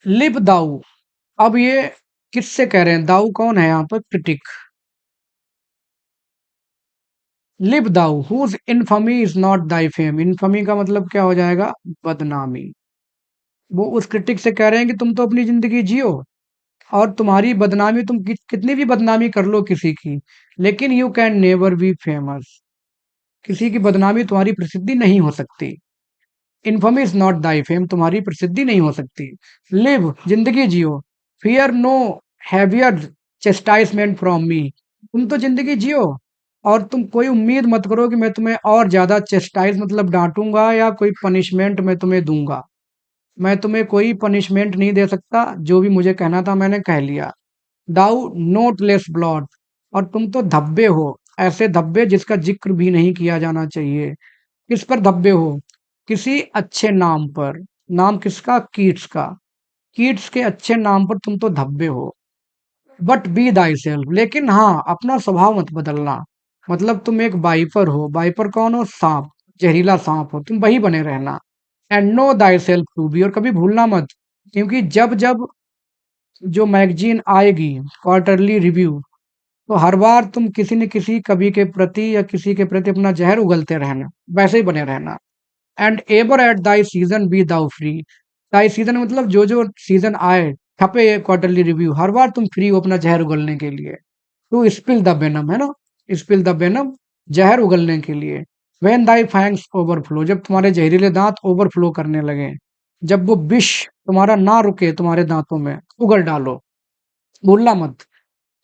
Live thou, अब ये किससे कह रहे हैं? दाऊ कौन है यहाँ पर? Critic. Live thou whose infamy is not thy fame, infamy का मतलब क्या हो जाएगा? बदनामी। वो उस क्रिटिक से कह रहे हैं कि तुम तो अपनी जिंदगी जियो, और तुम्हारी बदनामी, तुम कितनी भी बदनामी कर लो किसी की, लेकिन you can never be famous, किसी की बदनामी तुम्हारी प्रसिद्धि नहीं हो सकती। Infamy is not thy fame, तुम्हारी प्रसिद्धि नहीं हो सकती। लिव, जिंदगी जियो। Fear no heavier chastisement from me, तुम तो जिंदगी जियो और तुम कोई उम्मीद मत करो कि मैं तुम्हें और ज्यादा चेस्टाइज मतलब डांटूंगा या कोई पनिशमेंट मैं तुम्हें दूंगा। मैं तुम्हें कोई पनिशमेंट नहीं दे सकता, जो भी मुझे कहना था मैंने कह लिया। दाउ नोट लेस ब्लॉट, और तुम तो धब्बे हो, ऐसे धब्बे जिसका जिक्र भी नहीं किया जाना चाहिए। किस पर धब्बे हो? किसी अच्छे नाम पर। नाम किसका? कीट्स का। कीट्स के अच्छे नाम पर तुम तो धब्बे हो। बट बी दाई सेल्फ, लेकिन हाँ, अपना स्वभाव मत बदलना। मतलब तुम एक बाइपर हो, बाइपर कौन हो? सांप, जहरीला सांप हो, तुम वही बने रहना। And know thyself to be, और कभी भूलना मत, क्योंकि जब जब जो मैगजीन आएगी क्वार्टरली रिव्यू, तो हर बार तुम किसी न किसी कवि के प्रति या किसी के प्रति अपना जहर उगलते रहना, वैसे ही बने रहना। And ever at thy season be thou free, thy season मतलब जो जो सीजन आए, छपे ये क्वार्टरली रिव्यू, हर बार तुम फ्री हो अपना जहर उगलने के लिए। टू स्पिल द वेनम, है ना? स्पिल द वेनम, जहर उगलने के लिए। वेन दाई फैंग्स ओवरफ्लो, जब तुम्हारे जहरीले दांत ओवरफ्लो करने लगे, जब वो विष तुम्हारा ना रुके तुम्हारे दांतों में, उगल डालो, भूलना मत।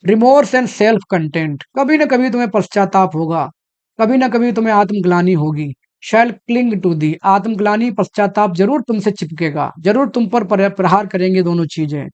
रिमोर्स एंड सेल्फ कंटेंट, कभी ना कभी तुम्हें पश्चाताप होगा, कभी ना कभी तुम्हें आत्मग्लानी होगी। शैल क्लिंग टू दी, आत्मग्लानी पश्चाताप जरूर तुमसे चिपकेगा, जरूर तुम पर प्रहार करेंगे दोनों चीजें।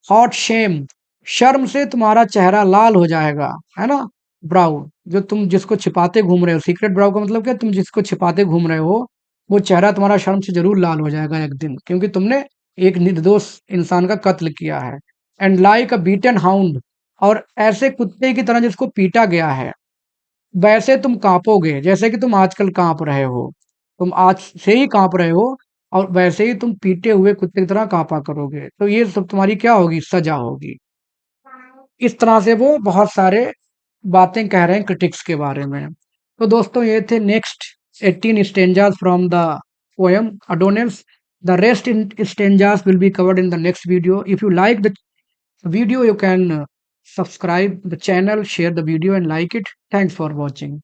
हॉट शेम, शर्म से तुम्हारा चेहरा लाल हो जाएगा, है ना? ब्राउ, जो तुम जिसको छिपाते घूम रहे हो, सीक्रेट ब्राउ का मतलब क्या? तुम जिसको छिपाते घूम रहे हो, वो चेहरा तुम्हारा शर्म से जरूर लाल हो जाएगा एक दिन, क्योंकि तुमने एक निर्दोष इंसान का कत्ल किया है। And like a beaten hound, और ऐसे कुत्ते की तरह जिसको पीटा गया है, वैसे तुम कांपोगे, जैसे कि तुम आजकल कांप रहे हो। तुम आज से ही कांप रहे हो, और वैसे ही तुम पीटे हुए कुत्ते की तरह कांपा करोगे। तो ये सब तुम्हारी क्या होगी? सजा होगी। इस तरह से वो बहुत सारे बातें कह रहे हैं क्रिटिक्स के बारे में। तो दोस्तों ये थे next 18 stanzas from the poem Adonais. The rest in stanzas will be covered in the next video. If you like the video, you can subscribe the channel, share the video and like it. Thanks for watching.